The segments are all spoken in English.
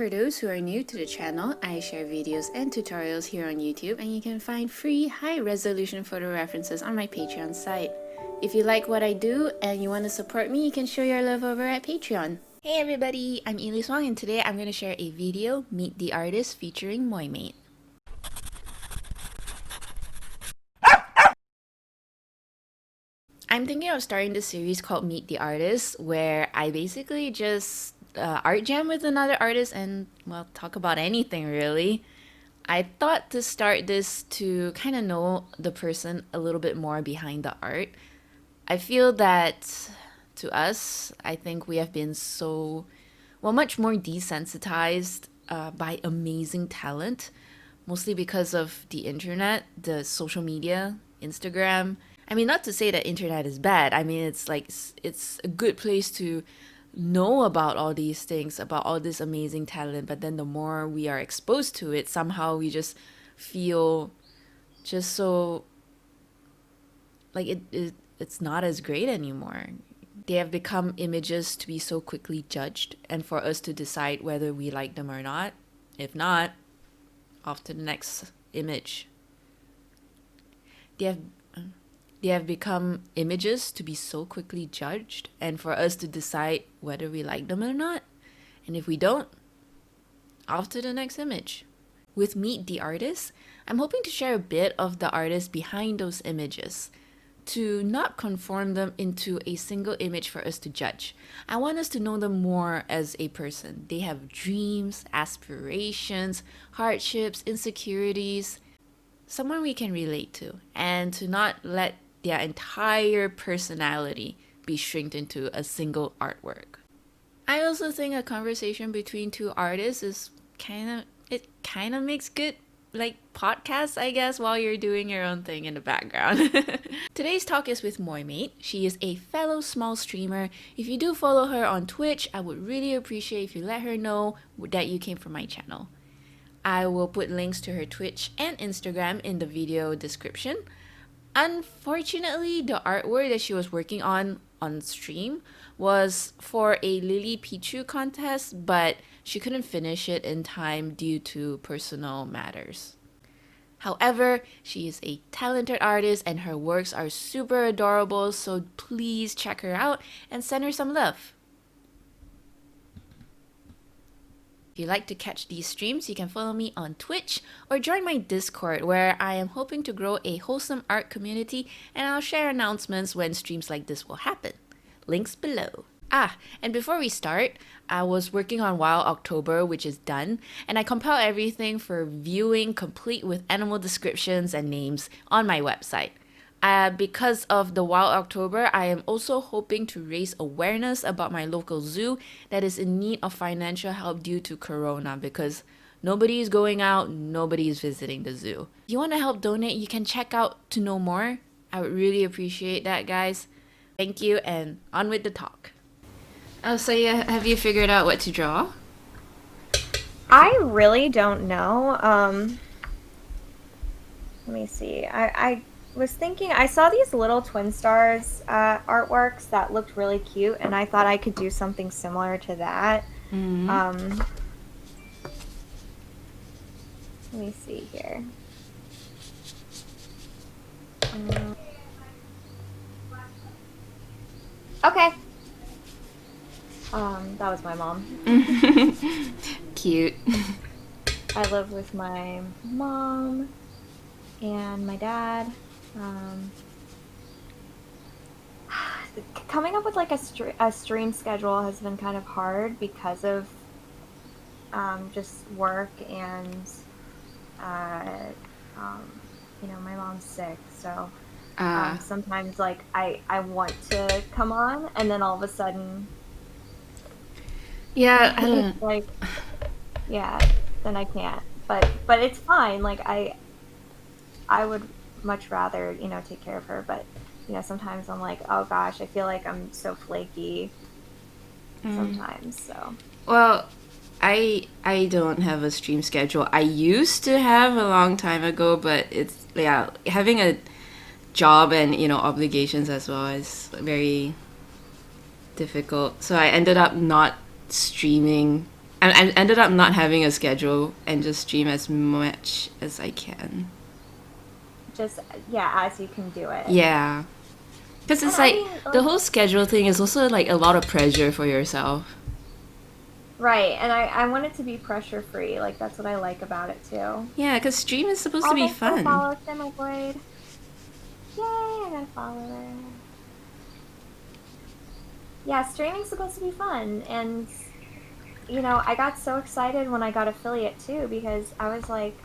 For those who are new to the channel, I share videos and tutorials here on YouTube, and you can find free high-resolution photo references on my Patreon site. If you like what I do and you want to support me, you can show your love over at Patreon. Hey everybody, I'm Elise Wong, and today I'm going to share a video, Meet the Artist, featuring Moimaid. I'm thinking of starting this series called Meet the Artist, where I basically just art jam with another artist and, well, talk about anything really. I thought to start this to kind of know the person a little bit more behind the art. I feel that to us, I think we have been much more desensitized by amazing talent, mostly because of the internet, the social media, Instagram. I mean, not to say that internet is bad. I mean, it's a good place to know about all these things, about all this amazing talent. But then the more we are exposed to it, somehow we just feel just so like it's not as great anymore. They have become images to be so quickly judged, and for us to decide whether we like them or not. If not, off to the next image. They have they have become images to be so quickly judged, and for us to decide whether we like them or not. And if we don't, off to the next image. With Meet the Artist, I'm hoping to share a bit of the artist behind those images, to not conform them into a single image for us to judge. I want us to know them more as a person. They have dreams, aspirations, hardships, insecurities, someone we can relate to, and to not let their entire personality be shrinked into a single artwork. I also think a conversation between two artists is kind of makes good like podcasts, I guess, while you're doing your own thing in the background. Today's talk is with Moimaid. She is a fellow small streamer. If you do follow her on Twitch, I would really appreciate if you let her know that you came from my channel. I will put links to her Twitch and Instagram in the video description. Unfortunately, the artwork that she was working on stream was for a Lily Pichu contest, but she couldn't finish it in time due to personal matters. However, she is a talented artist and her works are super adorable, so please check her out and send her some love. If you like to catch these streams, you can follow me on Twitch or join my Discord, where I am hoping to grow a wholesome art community, and I'll share announcements when streams like this will happen. Links below. And before we start, I was working on Wild October, which is done, and I compiled everything for viewing complete with animal descriptions and names on my website. Because of the Wild October, I am also hoping to raise awareness about my local zoo that is in need of financial help due to Corona, because nobody is going out, nobody is visiting the zoo. If you want to help donate, you can check out to know more. I would really appreciate that, guys. Thank you, and on with the talk. Oh, so yeah, have you figured out what to draw? I really don't know. Let me see. I was thinking, I saw these little twin stars artworks that looked really cute, and I thought I could do something similar to that. Mm-hmm. Let me see here. Okay. That was my mom. Cute. I live with my mom and my dad. Coming up with like a stream schedule has been kind of hard because of just work and my mom's sick, so sometimes like I want to come on, and then all of a sudden like then I can't, but it's fine. Like I would much rather take care of her, but sometimes I'm like, oh gosh, I feel like I'm so flaky sometimes. So Well, I don't have a stream schedule. I used to have a long time ago, but it's having a job and obligations as well is very difficult. So I ended up not streaming I ended up not having a schedule and just stream as much as I can. Just, yeah, as you can do it. Yeah. Because And it's I like mean, the like, whole schedule thing is also like a lot of pressure for yourself. right. And I want it to be pressure free. Like, that's what I like about it too. Yeah, because stream is supposed to Oh, be thanks for the fun. follow, Simivoid. Yay, I got a follower. Yeah, streaming's supposed to be fun. And, I got so excited when I got affiliate too, because I was like,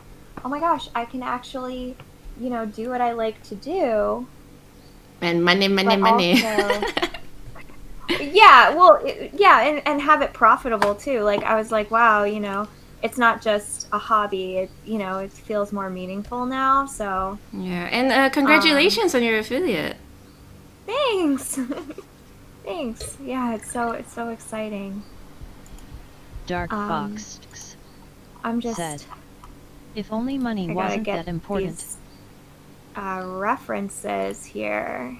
oh my gosh, I can actually, do what I like to do, And money, money, but money. also, yeah, well, yeah, and have it profitable too. Like, I was like, wow, it's not just a hobby. It feels more meaningful now. So, Yeah, and um, congratulations on your affiliate. thanks. Thanks. Yeah, it's so exciting. Dark Um, Fox I'm said, just, if only money I gotta wasn't get that important. these references here.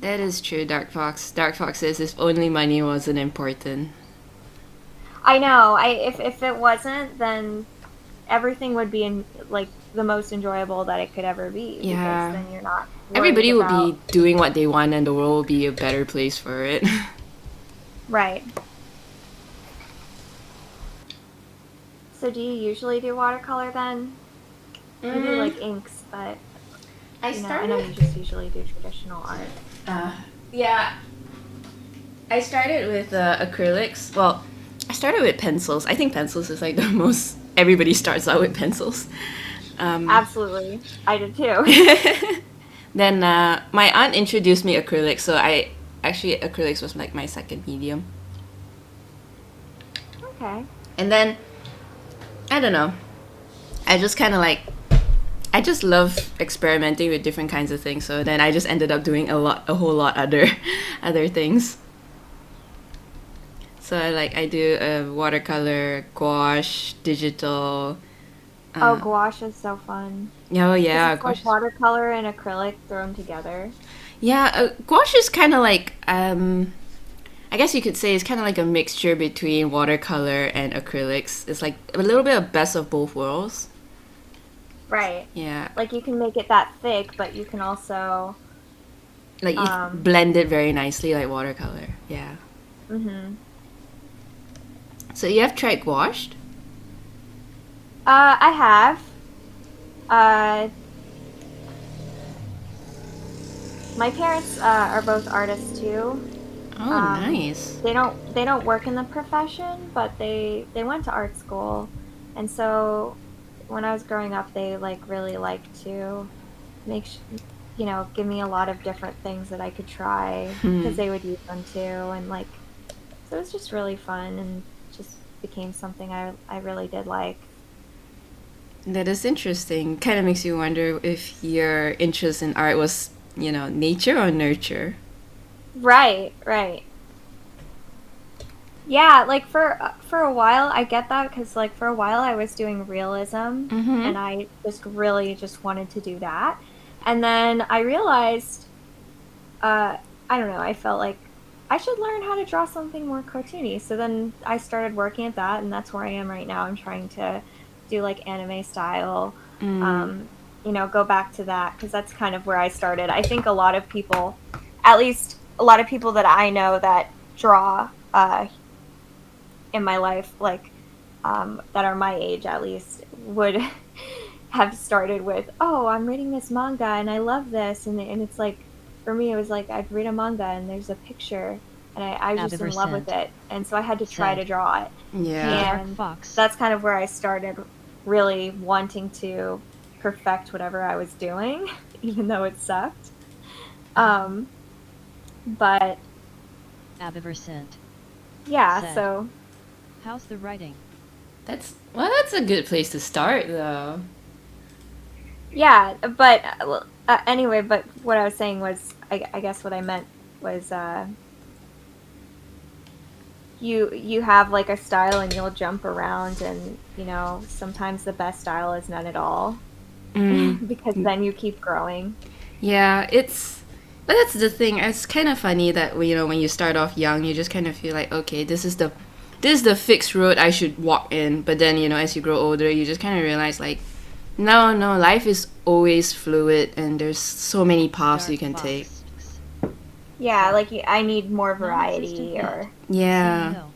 That is true, Dark Fox. Dark Fox says if only money wasn't important. I know. If it wasn't, then everything would be like the most enjoyable that it could ever be, because Yeah. then you're not worried Everybody will about, be doing what they want and the world will be a better place for it. right. So do you usually do watercolor then? You do like inks, but I I know started. you just usually do traditional art. Yeah, I started with acrylics. Well, I started with pencils. I think pencils is like the most. Everybody starts out with pencils. Um, Absolutely. I did too. then my aunt introduced me acrylics, so I actually acrylics was like my second medium. Okay. And then I don't know. I just kind of like I just love experimenting with different kinds of things. So then I just ended up doing a whole lot other other things. So I do watercolor, gouache, digital. Oh, Uh, gouache is so fun. oh Because yeah, it's like gouache. watercolor and acrylic thrown together. Yeah, gouache is kind of like I guess you could say it's kind of like a mixture between watercolor and acrylics. It's like a little bit of best of both worlds. Right. Yeah, Like you can make it that thick, but you can also, like you um, blend it very nicely like watercolor. Yeah. mhm. So you have tried gouache? I have. Uh, my parents are both artists too. Oh, nice. They don't work in the profession, but they went to art school, and so when I was growing up, they like really liked to make give me a lot of different things that I could try because Hmm. they would use them too, and like so it was just really fun and just became something I really did like. That is interesting. Kind of makes you wonder if your interest in art was, nature or nurture. Right, right. Yeah, like for a while I get that, because like for a while I was doing realism Mm-hmm. and I just really just wanted to do that. And then I realized uh I don't know, I felt like I should learn how to draw something more cartoony. So then I started working at that, and that's where I am right now. I'm trying to do like anime style, Mm. um go back to that, because that's kind of where I started. I think a lot of people, at least a lot of people that I know that draw in my life, like that are my age at least, would have started with, oh, I'm reading this manga and I love this. And it's like, for me, it was like I'd read a manga and there's a picture and I was just in love with Aviversent it. And so I had to try said, to draw it. hey Yeah. Dark And Fox. that's kind of where I started really wanting to perfect whatever I was doing, even though it sucked. Um, but Aviversent yeah, said, so how's the writing? That's a good place to start though. yeah, but anyway, but what I was saying was, I guess what I meant was, you have like a style and you'll jump around, and sometimes the best style is none at all, Mm. because then you keep growing. Yeah, but that's the thing. It's kind of funny that when you start off young, you just kind of feel like, okay, this is the this is the fixed road I should walk in. But then, as you grow older, you just kind of realize, like, no, life is always fluid and there's so many paths you Dark can take. Fox. Yeah, like I need more Non-existent variety, hit. or Yeah. No.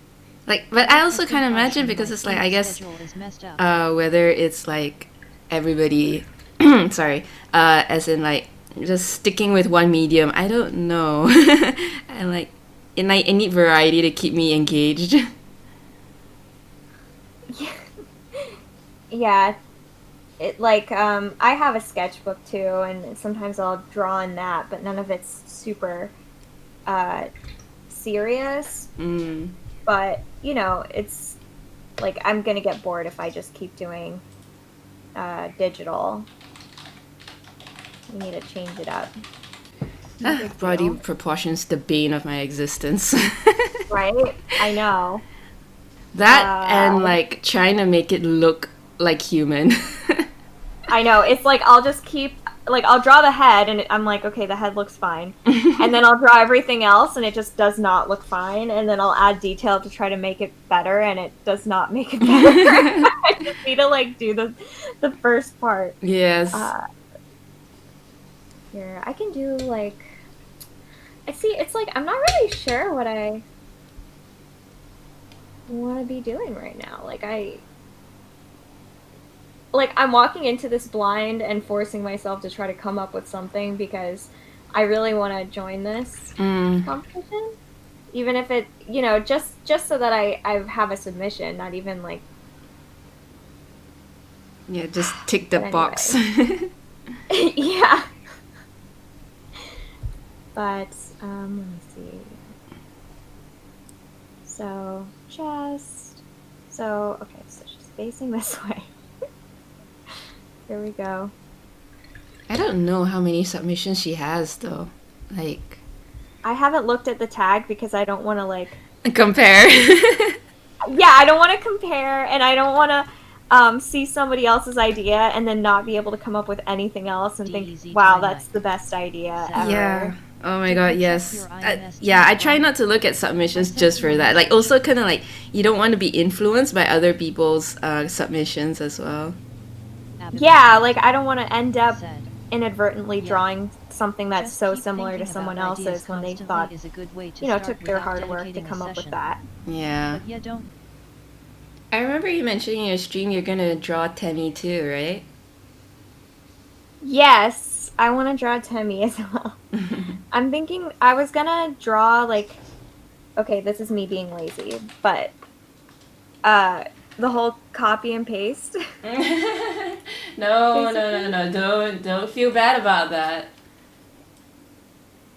Like, but I also Has kind of been imagine functioning because like it's like, game I guess, schedule is messed up. whether it's like everybody, sorry, as in like just sticking with one medium, I don't know. And like, I need variety to keep me engaged. yeah, it like I have a sketchbook too, and sometimes I'll draw in that, but none of it's super uh, serious. Mm. But it's like I'm gonna get bored if I just keep doing digital. We need to change it up. No big Body deal. proportions, the bane of my existence. Right? I know. That and Uh, like trying to make it look like human. I know. It's like I'll just keep like I'll draw the head, and I'm like, okay, the head looks fine, and then I'll draw everything else, and it just does not look fine, and then I'll add detail to try to make it better, and it does not make it better. I just need to like do the first part. Yes. Here, I can do like. I see. It's like I'm not really sure what I want to be doing right now. I'm walking into this blind and forcing myself to try to come up with something because I really want to join this Mm. competition, even if it, just so that I have a submission, not even like. Yeah, just tick the But box. Yeah. But let me see. So okay, so she's facing this way. Here we go. I don't know how many submissions she has though. Like, I haven't looked at the tag because I don't want to like. compare. Yeah, I don't want to compare, and I don't want to see somebody else's idea and then not be able to come up with anything else and think, DZ wow, Twilight. that's the best idea ever. Yeah. Oh my To god, protect yes. your IMS Yeah, I channel. try not to look at submissions just for that. Like, also kind of like, you don't want to be influenced by other people's submissions as well. Yeah, like I don't want to end up Said. inadvertently Yeah. drawing something that's Just so keep similar to thinking someone about ideas else's when they constantly thought, is a good way to start took their without hard work to dedicating a come up with session. that. Yeah. But yeah, don't. I remember you mentioning in your stream you're gonna draw Temmie too, right? Yes, I want to draw Temmie as well. I'm thinking I was gonna draw like, okay, this is me being lazy, but the whole copy and paste. No. Don't feel bad about that.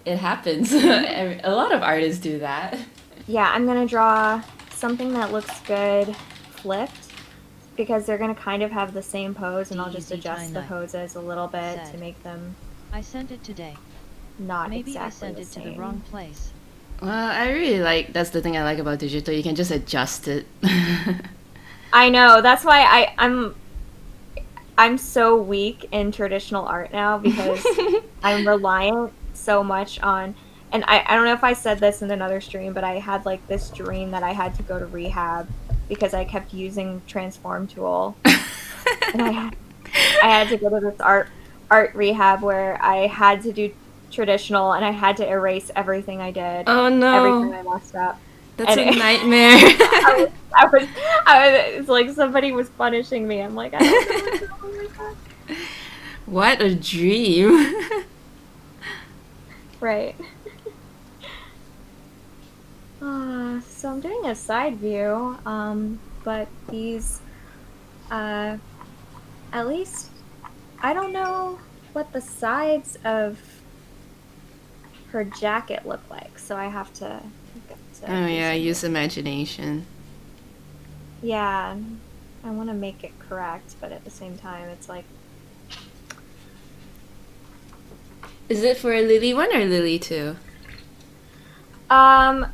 It happens. A lot of artists do that. Yeah, I'm gonna draw something that looks good flipped because they're gonna kind of have the same pose, and I'll just DZ adjust the Twilight. poses a little bit Said. to make them I sent it today. not Maybe exactly I sent the it to same. the wrong place. Well, I really that's the thing I like about digital. You can just adjust it. I know. That's why I'm so weak in traditional art now because I'm reliant so much on, and I don't know if I said this in another stream, but I had like this dream that I had to go to rehab because I kept using transform tool, and I had to go to this art rehab where I had to do traditional and I had to erase everything I did Oh every no, time I messed up. that's And a it- nightmare. it's like somebody was punishing me. I'm like, I don't know what's wrong with that. What a dream. Right. So I'm doing a side view, but these, at least, I don't know what the sides of her jacket look like, so I have to Oh yeah, do some- use imagination. Yeah, I want to make it correct, but at the same time, it's like, Is it for Lily 1 or Lily 2? oh,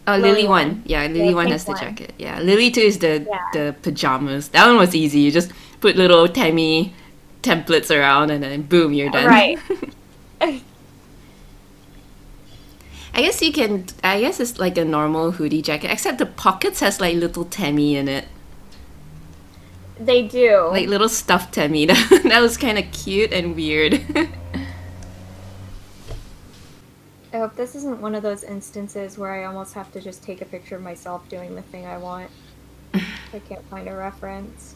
Lily 1. Yeah, Lily 1 pink has the one. jacket. Yeah, Lily 2 is the Yeah. the pajamas. That one was easy. You just put little Temmie templates around and then boom, you're done. Right. I I guess you can. I guess it's like a normal hoodie jacket, except the pockets has like little Temmie in it, They do. like little stuffed Temmie. That was kind of cute and weird. I hope this isn't one of those instances where I almost have to just take a picture of myself doing the thing I want. I can't find a reference.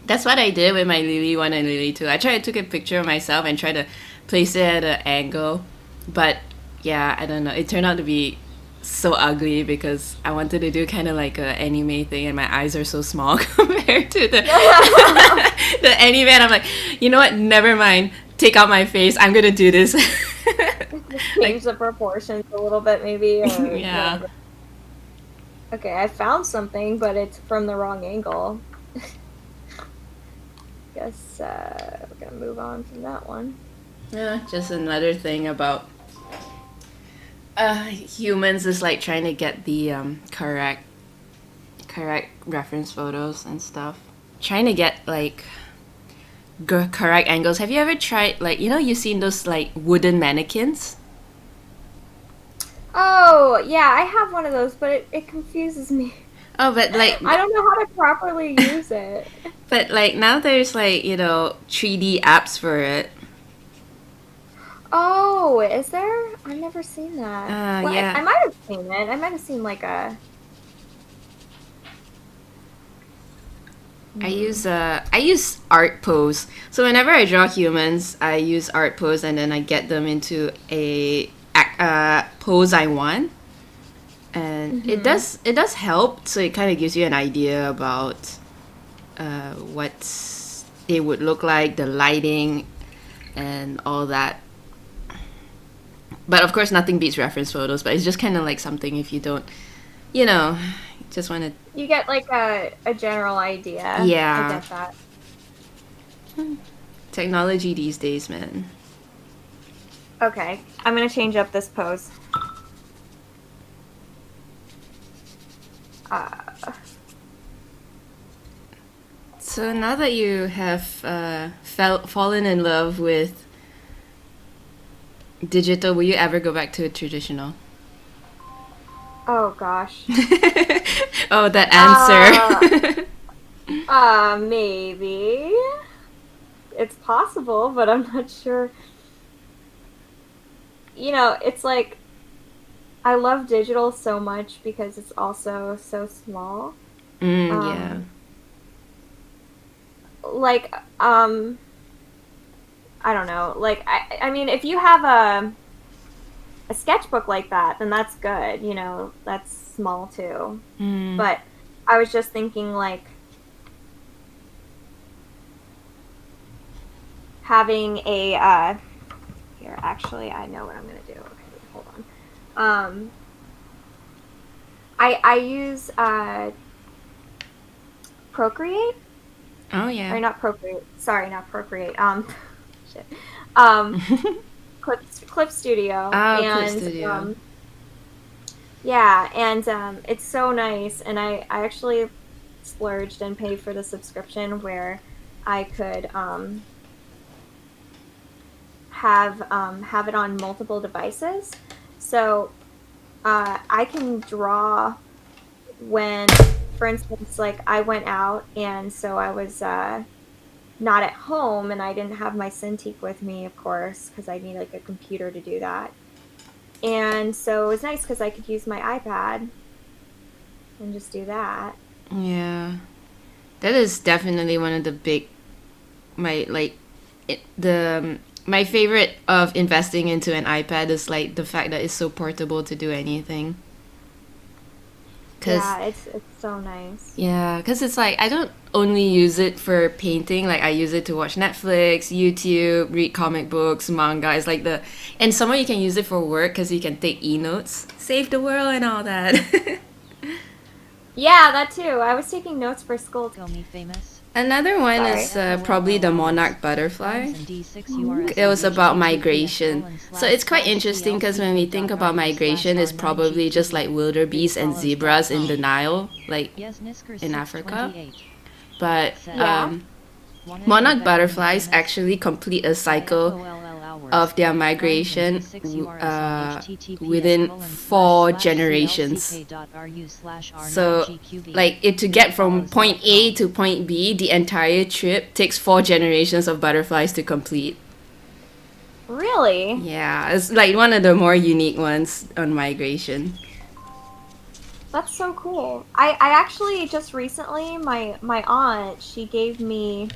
That's what I did with my Lily 1 and Lily 2. I took a picture of myself and tried to place it at an angle. But yeah, I don't know. It turned out to be so ugly because I wanted to do kind of like a anime thing and my eyes are so small compared to the the anime. And I'm like, you know what? Never mind. Take out my face. I'm going to do this. Change the proportions a little bit maybe. Or Yeah. whatever. Okay, I found something, but it's from the wrong angle. Guess we're gonna move on from that one. Yeah, just another thing about humans is like trying to get the correct reference photos and stuff. Trying to get like correct angles. Have you ever tried like you've seen those like wooden mannequins? Oh, yeah, I have one of those, but it confuses me. Oh, but like I don't know how to properly use it. but like now there's like 3D apps for it. Oh, is there? I've never seen that. Well, Yeah. I might have seen it. I might have seen like a... I use art pose. So whenever I draw humans, I use art pose and then I get them into a pose I want. And it does help, so it kind of gives you an idea about what it would look like, the lighting and all that. But of course nothing beats reference photos, but it's just kind of like something if you don't just want to... You get like a general idea. Yeah. I get that. Technology these days, man. Okay, I'm gonna change up this pose. So now that you have fallen in love with digital, will you ever go back to traditional? Oh gosh. Oh, that answer. Maybe. It's possible, but I'm not sure. It's like I love digital so much because it's also so small. Yeah. Like, I don't know. Like, I mean, if you have a sketchbook like that, then that's good. That's small too. But I was just thinking, like, having a here. Actually, I know what I'm gonna do. Okay, hold on. I use Procreate. Oh yeah. Or not Procreate. Sorry, not Procreate. Shit. Clip Studio. Oh, and, Clip Studio. Yeah, and it's so nice. And I actually splurged and paid for the subscription where I could have it on multiple devices. So I can draw when, for instance, like I went out and so I was not at home and I didn't have my Cintiq with me, of course, because I need like a computer to do that. And so it was nice because I could use my iPad and just do that. Yeah. That is definitely one of the my favorite of investing into an iPad is like the fact that it's so portable to do anything. Yeah, it's so nice. Yeah, because it's like I don't only use it for painting. Like I use it to watch Netflix, YouTube, read comic books, manga. It's like and somewhere you can use it for work because you can take e-notes, save the world and all that. Yeah, that too. I was taking notes for school. Go me famous. Another one Sorry. is probably the Monarch Butterfly. It It was about migration. So it's quite interesting because when we think about migration, it's probably just like wildebeest and zebras in the Nile, like in Africa. But Yeah. Monarch butterflies actually complete a cycle of their migration within 4 generations. So, like, to get from point A to point B, the entire trip takes 4 generations of butterflies to complete. Really? Yeah, it's like one of the more unique ones on migration. That's so cool. I actually just recently, my aunt, she gave me,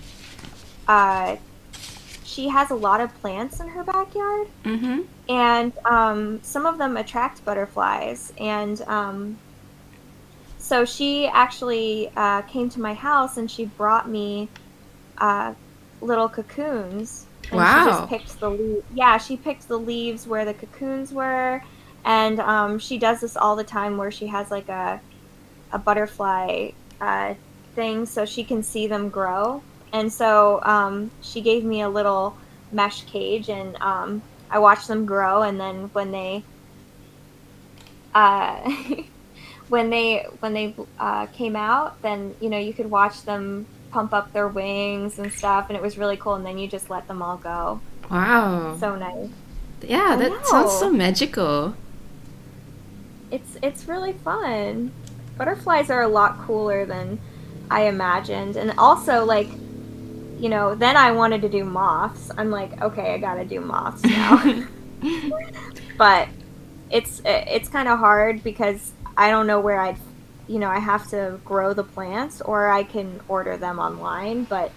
she has a lot of plants in her backyard. Mm-hmm. And some of them attract butterflies. And so she actually came to my house and she brought me little cocoons. And Wow. she just picked the she picked the leaves where the cocoons were. And she does this all the time where she has like a butterfly thing so she can see them grow. And so she gave me a little mesh cage, and I watched them grow. And then when they when they came out, then you could watch them pump up their wings and stuff, and it was really cool. And then you just let them all go. Wow. So nice. Yeah, that sounds so magical. It's really fun. Butterflies are a lot cooler than I imagined. And also, like, then I wanted to do moths. I'm like, okay, I gotta do moths now. But it's kind of hard because I don't know where I have to grow the plants, or I can order them online. But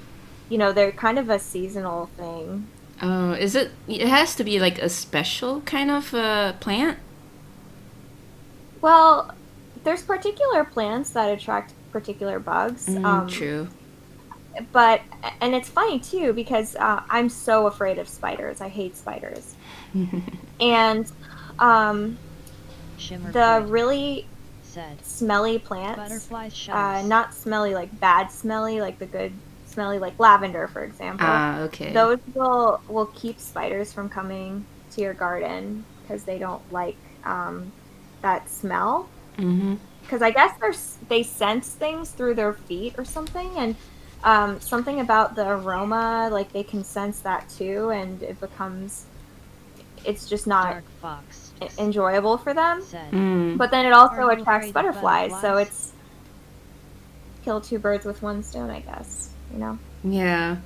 they're kind of a seasonal thing. Oh, is it? It has to be like a special kind of plant? Well, there's particular plants that attract particular bugs. True. But, and it's funny too, because I'm so afraid of spiders. I hate spiders. And the really smelly plants, not smelly like bad smelly, like the good smelly, like lavender, for example. Okay. Those will keep spiders from coming to your garden because they don't like that smell. Because I guess they sense things through their feet or something, and something about the aroma, like they can sense that too, and it's just not enjoyable for them. But then it also attracts butterflies, so it's kill 2 birds with 1 stone, I guess. Yeah,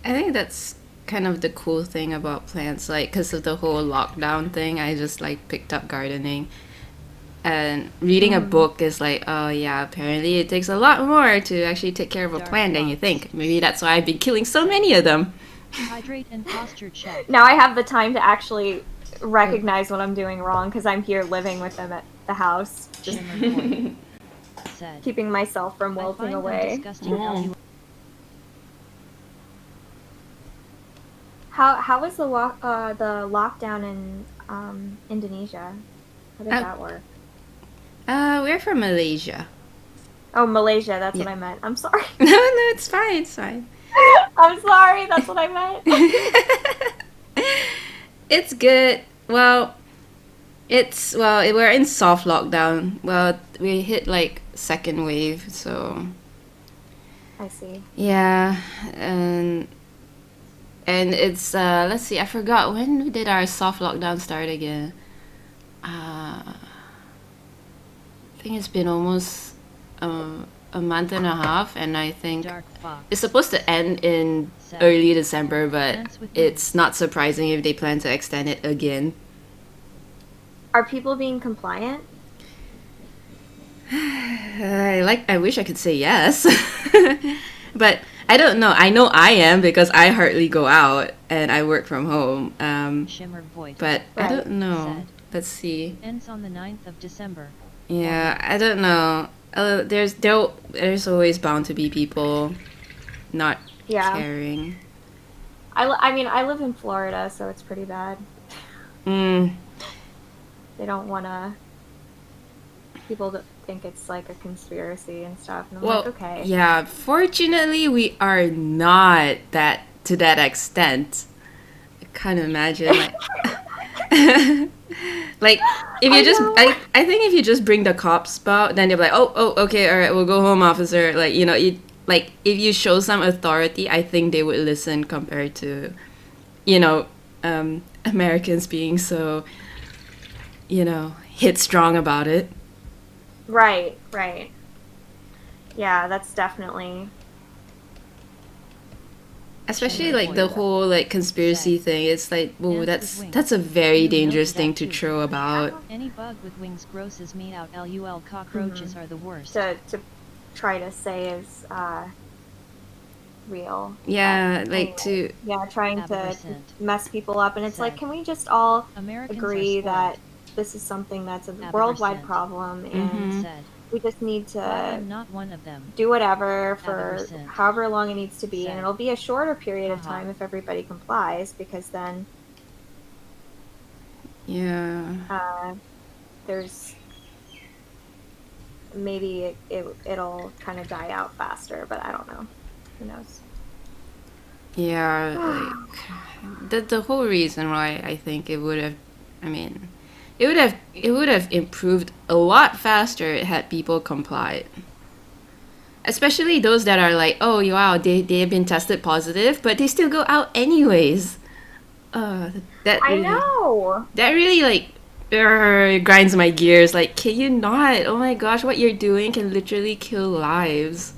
I think that's kind of the cool thing about plants, like because of the whole lockdown thing. I just like picked up gardening, and reading a book is like, oh yeah, apparently it takes a lot more to actually take care of a plant than you think. Maybe that's why I've been killing so many of them. Hydrate and posture check. Now I have the time to actually recognize when I'm doing wrong, because I'm here living with them at the house, just keeping myself from wilting away. How was the lockdown in Indonesia? How did that work? We're from Malaysia. Oh, Malaysia, that's what I meant. I'm sorry. No, it's fine, it's fine. I'm sorry, that's what I meant. It's good. Well, we're in soft lockdown. Well, we hit like 2nd wave, so I see. yeah, and it's let's see, I forgot, when did our soft lockdown start again? I think it's been almost a month and a half, and I think it's supposed to end in early December, but it's not surprising if they plan to extend it again. Are people being compliant? I wish I could say yes. But I don't know. I know I am, because I hardly go out and I work from home. But I don't know. Let's see. Ends on the 9th of December. Yeah, I don't know. There's always bound to be people not caring. I mean, I live in Florida, so it's pretty bad. They don't want people to think it's like a conspiracy and stuff. And I'm like, okay. Yeah, fortunately, we are not to that extent. I can't imagine. Like, if you I think if you just bring the cops out, then they'll be like, oh, okay, all right, we'll go home, officer. Like, if you show some authority, I think they would listen compared to, Americans being so, hit strong about it. Right, right. Yeah, that's definitely. Especially Shannon like the Boyd whole like conspiracy said, thing. It's like, whoa, "Ants with that's wings. a very You dangerous noted thing that to too. throw about. Any bug with wings grosses me out. LUL cockroaches Mhm. are the worst." To try to say is real. But Yeah, like anyway, to yeah, trying to Abercent mess people up. And it's like, said, can we just all "Americans are agree that spoiled." this is something that's a worldwide Abercent problem and said, we just need "Why to I'm not one of them." do whatever for Abercent however long it needs to be. And said, it'll be a shorter period of "Haha." time if everybody complies, because then yeah. uh, there's maybe it'll kind of die out faster, but I don't know. Who knows? Yeah, like the whole reason why I think it would have, I mean, it would have improved a lot faster had people complied. Especially those that are like, oh wow, they have been tested positive, but they still go out anyways. Uh, that I really know. that really like grinds my gears. Like, can you not? Oh my gosh, what you're doing can literally kill lives.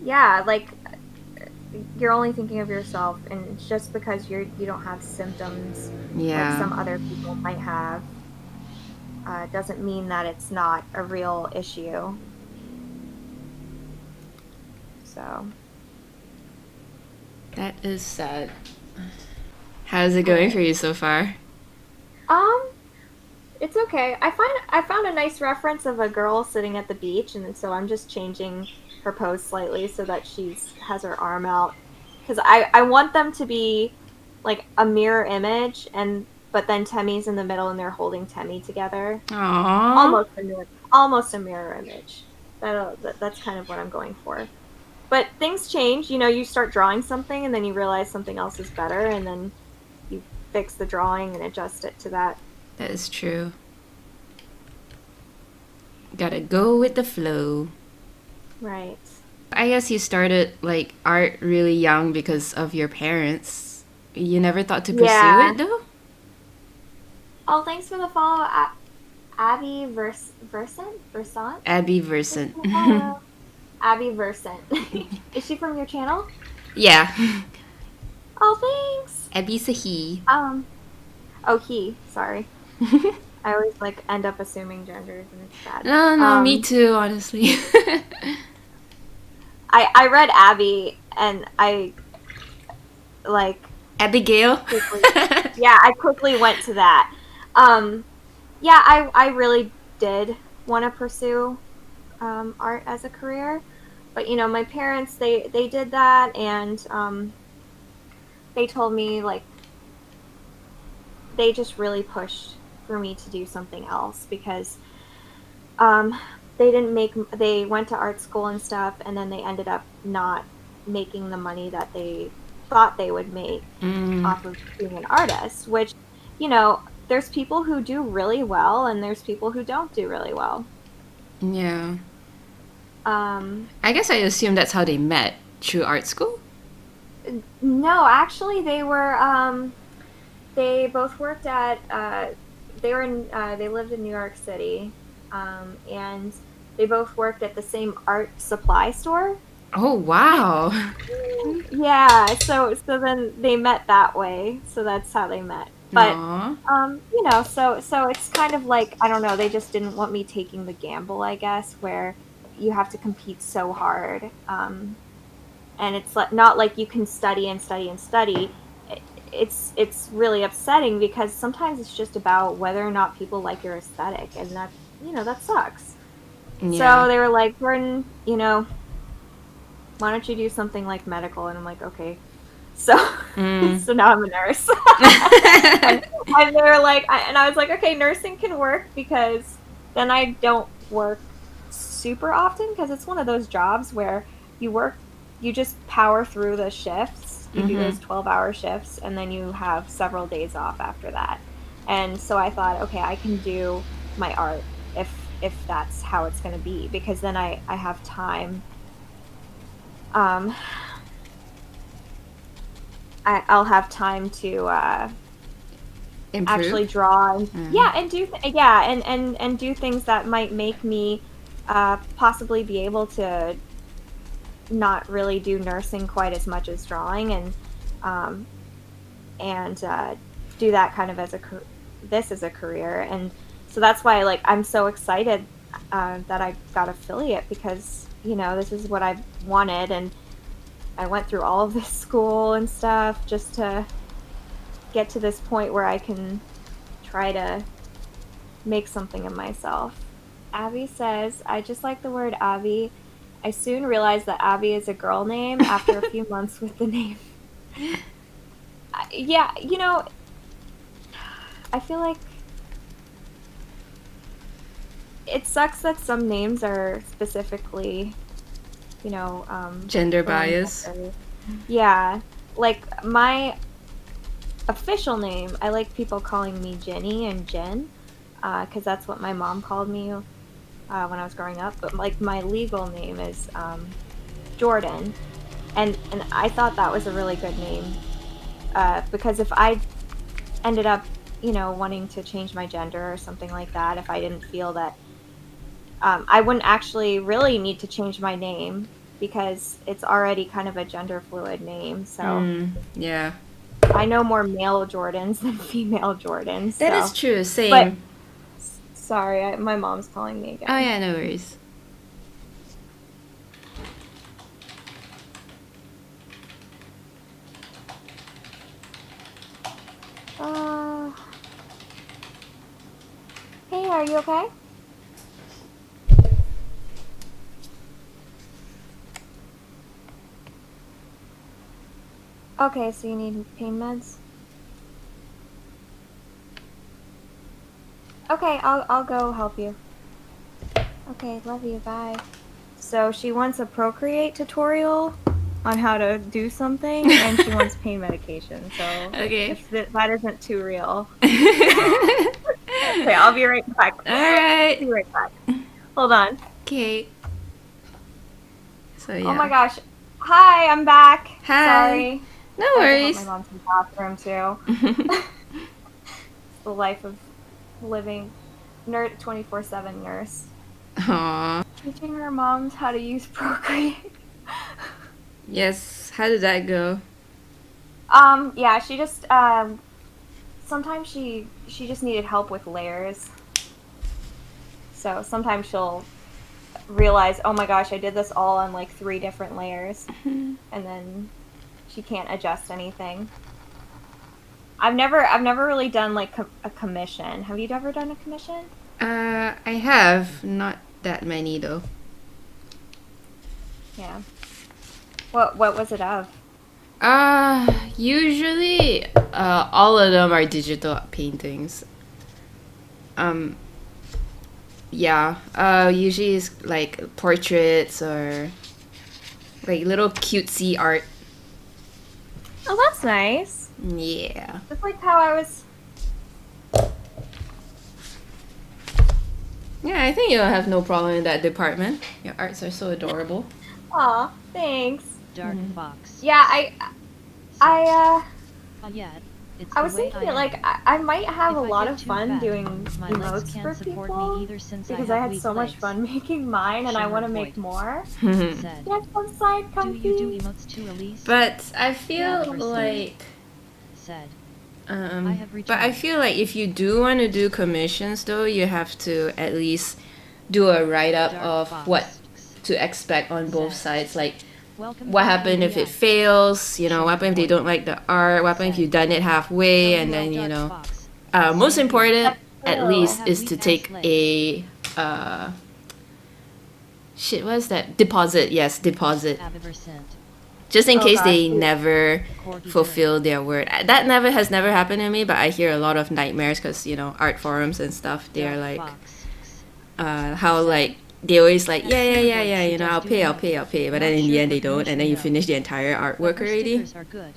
Yeah, like you're only thinking of yourself, and just because you don't have symptoms like Yeah. some other people might have, doesn't mean that it's not a real issue. So, That is sad. How's it going right. for you so far? Um, it's okay. I found a nice reference of a girl sitting at the beach, and so I'm just changing her pose slightly so that she's has her arm out, because I want them to be like a mirror image, and but then Temmie's in the middle and they're holding Temmie together. Aww. Almost a mirror image. That's kind of what I'm going for. But things change. You start drawing something and then you realize something else is better, and then you fix the drawing and adjust it to that. That is true. Gotta go with the flow. Right. I guess you started like art really young because of your parents. You never thought to pursue Yeah. it though? Oh, thanks for the follow, Abby Versant. Abby Thanks Versant. for the follow, Abby Versant. Is she from your channel? Yeah. Oh, thanks. Abby's a he. Um. Oh, he. Sorry. I always like end up assuming genders, and it's bad. No, no, me too, honestly. I read Abby, and I like Abigail? quickly. Yeah, I quickly went to that. Um, yeah, I really did want to pursue art as a career, but my parents, they did that, and they told me, like, they just really pushed for me to do something else, because um, they went to art school and stuff, and then they ended up not making the money that they thought they would make Mm, off of being an artist, which, there's people who do really well and there's people who don't do really well. yeah. Um, I guess I assume that's how they met. Through art school? no, actually, they both worked at, they lived in New York City, and they both worked at the same art supply store. Oh, wow. Yeah, so then they met that way. So that's how they met. But Aw. so it's kind of like, I don't know, they just didn't want me taking the gamble, I guess, where you have to compete so hard. And it's not like you can study and study and study. It's really upsetting, because sometimes it's just about whether or not people like your aesthetic, and that sucks. Yeah. So they were like, Jordan, why don't you do something like medical? And I'm like, okay. So Mm. so now I'm a nurse. And they were like, and I was like, okay, nursing can work, because then I don't work super often, because it's one of those jobs where you just power through the shifts. You do those 12-hour shifts, and then you have several days off after that. And so I thought, okay, I can do my art if that's how it's going to be, because then I have time. I'll have time to Improve. actually draw and and do and do things that might make me possibly be able to not really do nursing quite as much as drawing, and do that kind of as a career. And so that's why like I'm so excited that I got affiliate, because this is what I've wanted, and I went through all of this school and stuff just to get to this point where I can try to make something of myself. Abby says, I just like the word Abby. I soon realized that Abby is a girl name after a few months with the name. Yeah, I feel like it sucks that some names are specifically, Gender for one bias. gender. Yeah, like my official name, I like people calling me Jenny and Jen, because that's what my mom called me when I was growing up. But like my legal name is Jordan, and I thought that was a really good name, because if I ended up, wanting to change my gender or something like that, if I didn't feel that I wouldn't actually really need to change my name, because it's already kind of a gender fluid name. So Yeah. I know more male Jordans than female Jordans. That So. is true. Same. But sorry, my mom's calling me again. Oh yeah, no worries. Hey, are you okay? Okay, so you need pain meds? Okay, I'll go help you. Okay, love you, bye. So she wants a Procreate tutorial on how to do something, and she wants pain medication. So Okay. if that isn't too real. Okay, I'll be right back. Alright. Be right back. Hold on. Okay. So yeah. Oh my gosh. Hi, I'm back. Hi. Sorry. No I worries. hope my mom's in the bathroom too. It's the life of living 24/7 nurse. Aww. Teaching her moms how to use Procreate. Yes. How did that go? Yeah, she just sometimes she just needed help with layers. So sometimes she'll realize, oh my gosh, I did this all on like 3 different layers, and then she can't adjust anything. I've never really done like a commission. Have you ever done a commission? I have not that many though. Yeah. What was it of? Usually, all of them are digital paintings. Yeah. Usually it's like portraits or like little cutesy art. Oh, that's nice. Yeah. Just like how I was. Yeah, I think you'll have no problem in that department. Your arts are so adorable. Aw, thanks. Dark Fox. Yeah, I Yet, it's I the was way thinking I like am. I might have If a I lot get of too fun fat, doing my legs emotes can't for support people, me either since because I I have had weak so much legs. fun making mine, and I Shimmer want to make voice. more. Said. Yes, outside, Do you do comfy. emotes too, Elise? But I feel Never like said. but I feel like if you do want to do commissions though, you have to at least do a write-up Dark of Fox. what to expect on both Said. sides. Like Welcome what to happened if it ABI. fails, what Shimmer happened if they voice. don't like the art, what happened if Said. you've done it halfway, and LOL then Dark Fox. most Same here. important That's at true. least I have is to weak-ass take legs. a what is that? Deposit. Yes, deposit. Just in Oh case gosh. they never Corgi fulfill their word. That has never happened to me, but I hear a lot of nightmares because art forums and stuff. They're like, how like they always like, yeah, I'll pay, but then in the end they don't, and then you finish the entire artwork already. Stickers are good.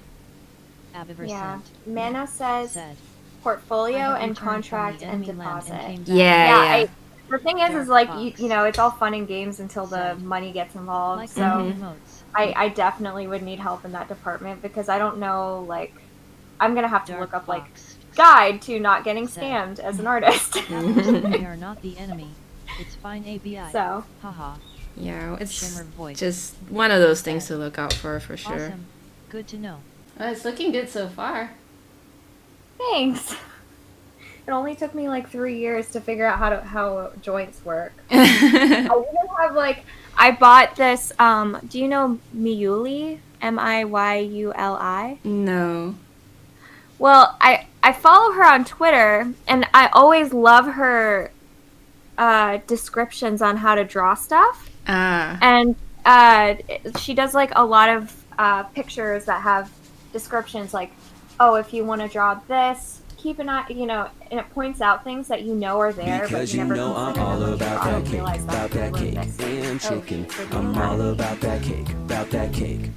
Yeah. Mana says Said. portfolio I have and returned from contract the and enemy land deposit. and came back. Yeah. The thing is Dark like box. you know, it's all fun and games until the Sad. money gets involved. Like So emotes. I definitely would need help in that department because I don't know. Like, I'm gonna have to Dark look up like box. guide to not getting Sad. scammed as an artist. They are not the enemy. It's fine ABI. So Haha. Yeah, Shimmer it's voice. just one of those things Sad. to look out for sure. Awesome. Good to know. Well, it's looking good so far. thanks. It only took me like 3 years to figure out how joints work. I even have like I bought this. Do you know Miyuli? Miyuli? No. Well, I follow her on Twitter, and I always love her descriptions on how to draw stuff. Ah. And she does like a lot of pictures that have descriptions like, oh, if you want to draw this, keep an eye, you know, and it points out things that you know are there, Because but you you never know I'm consider all them. about that cake, about that cake and chicken. I'm all about that cake, about that cake.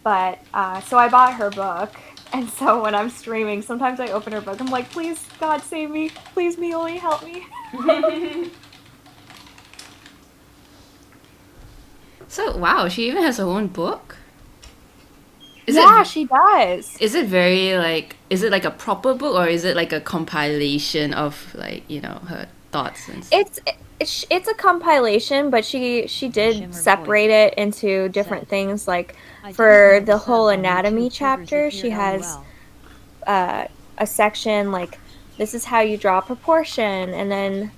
But so I bought her book, and so when I'm streaming, sometimes I open her book. I'm like, please, God, save me. Please, Mioli, help me. So wow, she even has her own book. She does. Is it very like? Is it like a proper book, or is it like a compilation of like her thoughts and stuff? It's a compilation, but she did Shimmer separate voice. it into different Sad. things. Like I for didn't know the whole sub on anatomy YouTube triggers chapter, appeared she has LOL. a section like this is how you draw proportion, and then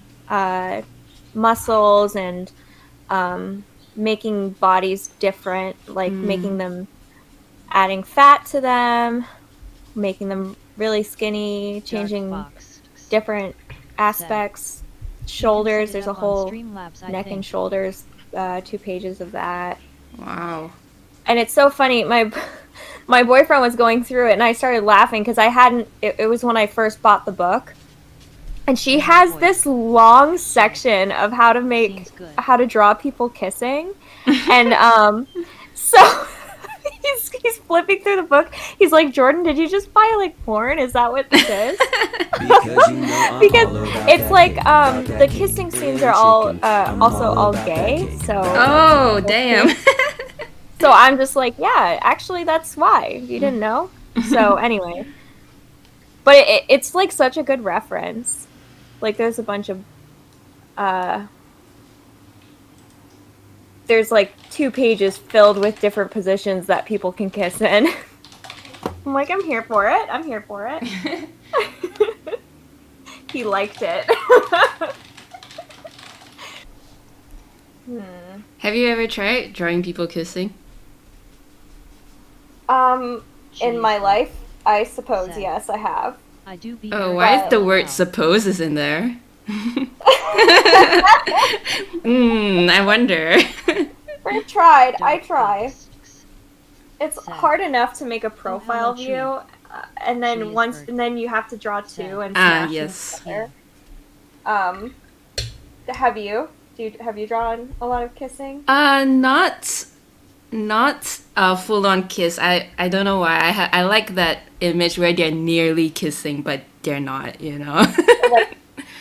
muscles and making bodies different, like making them adding fat to them, making them really skinny, Dark changing box. different aspects. Shoulders, there's a whole neck and shoulders 2 pages of that. Wow. And it's so funny, my boyfriend was going through it and I started laughing because I hadn't it was when I first bought the book. And she has this long section of how to draw people kissing. And so he's flipping through the book. He's like, Jordan, did you just buy like porn? Is that what this is? Because you know I'm Because all about it's that like cake, about that the cake kissing scenes and are all chicken. I'm also all about that gay. cake, So Oh damn. so I'm just like, yeah, actually that's why. You didn't know? So anyway. But it's like such a good reference. Like there's a bunch of there's like 2 pages filled with different positions that people can kiss in. I'm like, I'm here for it. I'm here for it. He liked it. Have you ever tried drawing people kissing? In my life, I suppose Sad. yes, I have. I do be Oh, very why is the LOL. word supposes in there? I wonder. I tried. I Dark try. box. It's Sad. hard enough to make a profile hello, view, and Tree then is bird. and then you have to draw 2 Sad. and Ah, smash them yes. together. Yeah. Have you? Have you drawn a lot of kissing? Not a full on kiss. I don't know why. I like that image where they're nearly kissing, but they're not.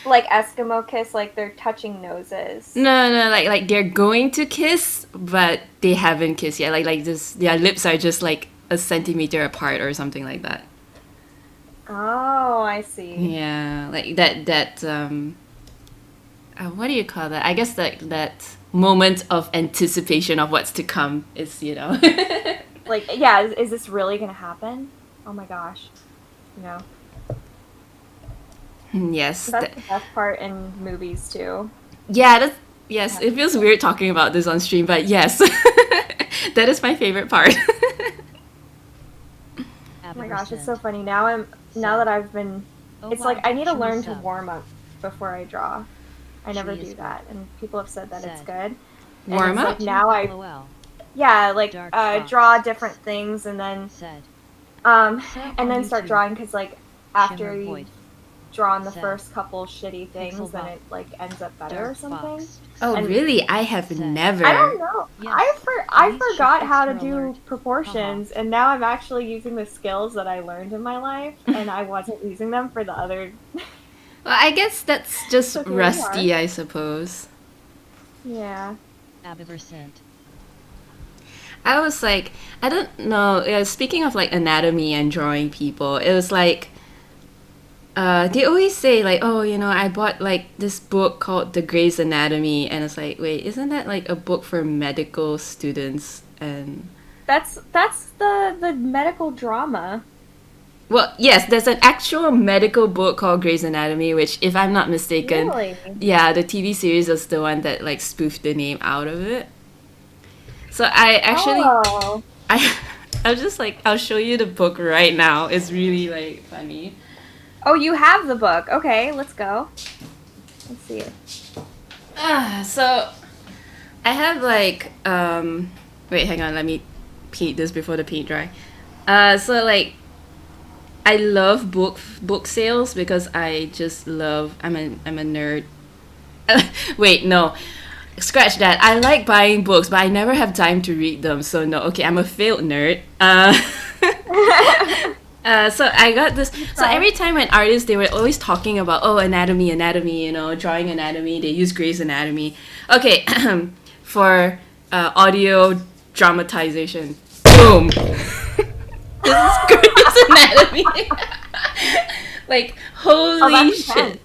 Like Eskimo kiss, like they're touching noses. No, like they're going to kiss, but they haven't kissed yet. Like just their lips are just like a centimeter apart or something like that. Oh, I see. Yeah, like that what do you call that? I guess that moment of anticipation of what's to come is. Like, yeah, is this really gonna happen? Oh my gosh. Yes. That's the best part in movies too. Yeah, yes, it feels weird talking about this on stream, but yes. That is my favorite part. Oh my gosh, it's so funny. Now that I've been it's like I need to learn to warm up before I draw. I never do that, and people have said that it's good. Warm up? Like now like draw different things and then start drawing because like after you drawn the first couple shitty things, then it like ends up better or something. Oh, really? I have never. I don't know. I forgot how to do proportions, and now I'm actually using the skills that I learned in my life, and I wasn't using them for the other. Well, I guess that's just Okay, rusty, I suppose. Yeah. Abivercent. I was like, I don't know. Speaking of like anatomy and drawing people, it was like, they always say like, oh, I bought like this book called The Grey's Anatomy, and it's like, wait, isn't that like a book for medical students? And That's the medical drama. well, yes, there's an actual medical book called Grey's Anatomy, which, if I'm not mistaken, Really? yeah, the TV series was the one that like spoofed the name out of it. So I actually, Oh. I was just like, I'll show you the book right now. It's really like funny. Oh, you have the book. Okay, let's go. Let's see it. So I have like wait, hang on, let me paint this before the paint dry. So like I love book sales because I just love I'm a nerd. Wait, no. Scratch that. I like buying books, but I never have time to read them. So no, okay, I'm a failed nerd. So I got this. So every time an artist, they were always talking about, oh, anatomy, drawing anatomy. They use Grey's Anatomy. Okay, for audio dramatization. Boom. This is Grey's Anatomy. Like, holy shit.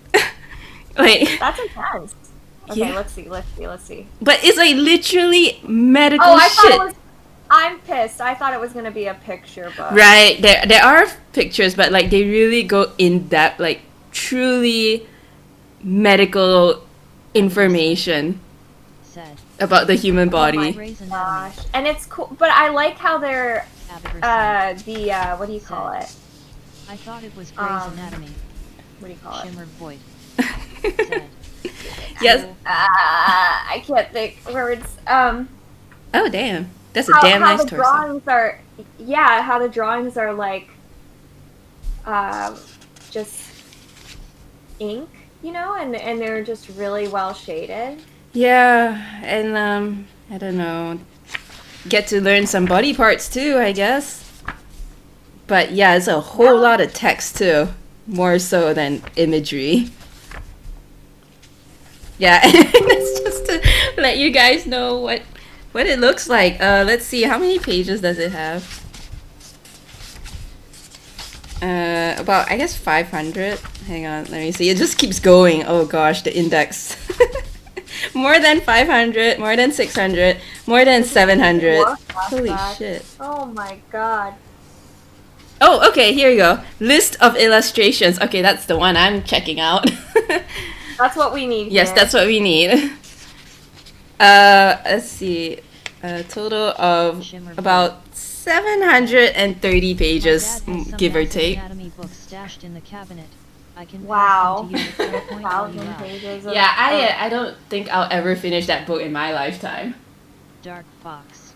Like, That's intense. Okay, yeah. let's see. But it's like literally medical Oh, I shit. thought it was. I'm pissed. I thought it was gonna be a picture book. Right, there are pictures, but like they really go in depth, like truly medical information Said. about the human body. Grey's Anatomy. Gosh, and it's cool. But I like how they're Abivercent. what do you call it? I thought it was Grey's Anatomy. What do you call it? Shimmered void. Said. Yes. I can't think words. Oh damn, that's a damn how nice the torso. drawings are. Yeah, how the drawings are like, just ink, and they're just really well shaded. Yeah, and I don't know, get to learn some body parts too, I guess. But yeah, it's a whole lot of text too, more so than imagery. Yeah, that's just to let you guys know what it looks like. Let's see, how many pages does it have? About, I guess, 500. Hang on, let me see. It just keeps going. Oh gosh, the index. More than 500, more than 600, more than 700. Holy shit. Oh my god. Oh, okay, here you go. List of illustrations. Okay, that's the one I'm checking out. That's what we need. Yes, here. that's what we need. Let's see. A total of about 730 pages, give or take. Anatomy book stashed in the cabinet. I can Wow. pass them to you at 1,000 pages. Yeah, I don't think I'll ever finish that book in my lifetime. Dark box.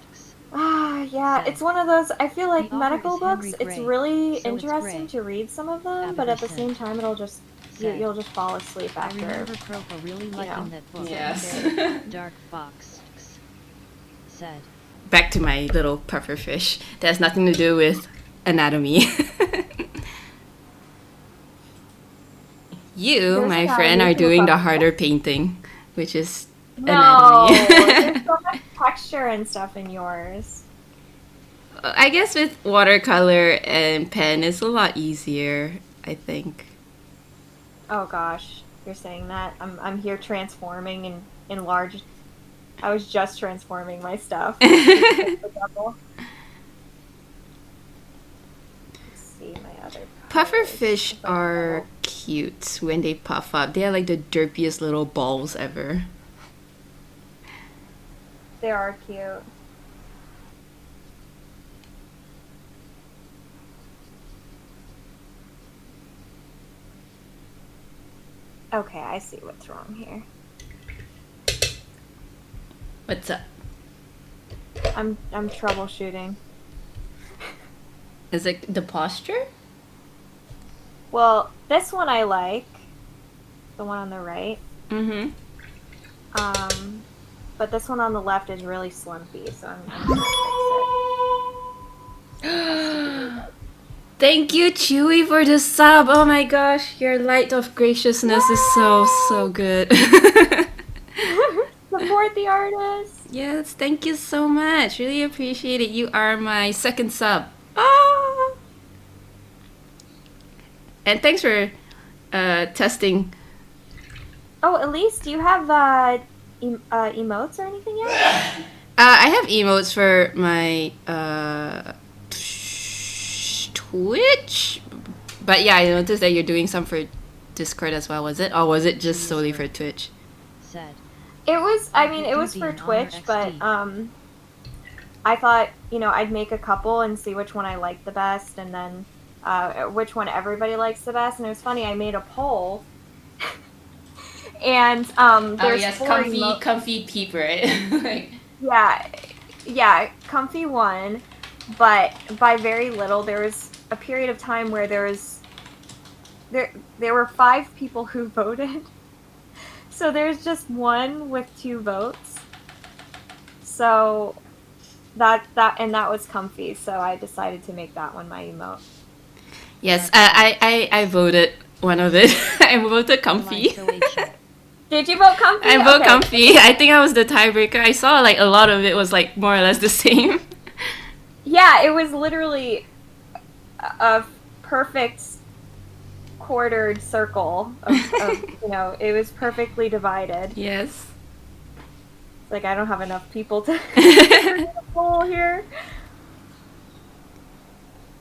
Yeah, it's one of those. I feel like The author medical is books. Henry It's Gray, really so it's interesting Gray. to read some of them, but at the Abivercent. same time, it'll just you'll just fall asleep I after. remember Croco really liking that book. Yes. Dark box. Said. Back to my little puffer fish. That has nothing to do with anatomy. You, There's my anatomy friend, are to a doing the puffer harder painting, which is No, anatomy. there's so much texture and stuff in yours. I guess with watercolor and pen, it's a lot easier, I think. Oh gosh, you're saying that. I'm here transforming in large. I was just transforming my stuff. Let's see my other. Puffer colors. fish It's like are little- cute when they puff up. They are like the derpiest little balls ever. They are cute. Okay, I see what's wrong here. What's up? I'm troubleshooting. Is it the posture? Well, this one I like. The one on the right. Mm-hmm. But this one on the left is really slumpy, so I'm gonna fix it. Thank you, Chewy, for the sub. Oh my gosh, your light of graciousness is so good. Support the artist. Yes, thank you so much. Really appreciate it. You are my second sub. Ah! And thanks for testing. Oh, Elise, do you have emotes or anything yet? I have emotes for my Twitch, but yeah, I noticed that you're doing some for Discord as well. Was it, or was it just solely for Twitch? Said. It was. I mean, it was for Twitch, but I thought I'd make a couple and see which one I liked the best, and then which one everybody likes the best. And it was funny. I made a poll. And there's comfy peep, right? Like, yeah, comfy one, but by very little. There was a period of time where there were 5 people who voted, so there's just one with 2 votes. So that was comfy. So I decided to make that one my emote. yes, I voted one of it. I voted comfy. Did you vote comfy? I vote comfy. I think I was the tiebreaker. I saw like a lot of it was like more or less the same. Yeah, it was literally a perfect quartered circle of it was perfectly divided. Yes. It's like I don't have enough people to the poll here.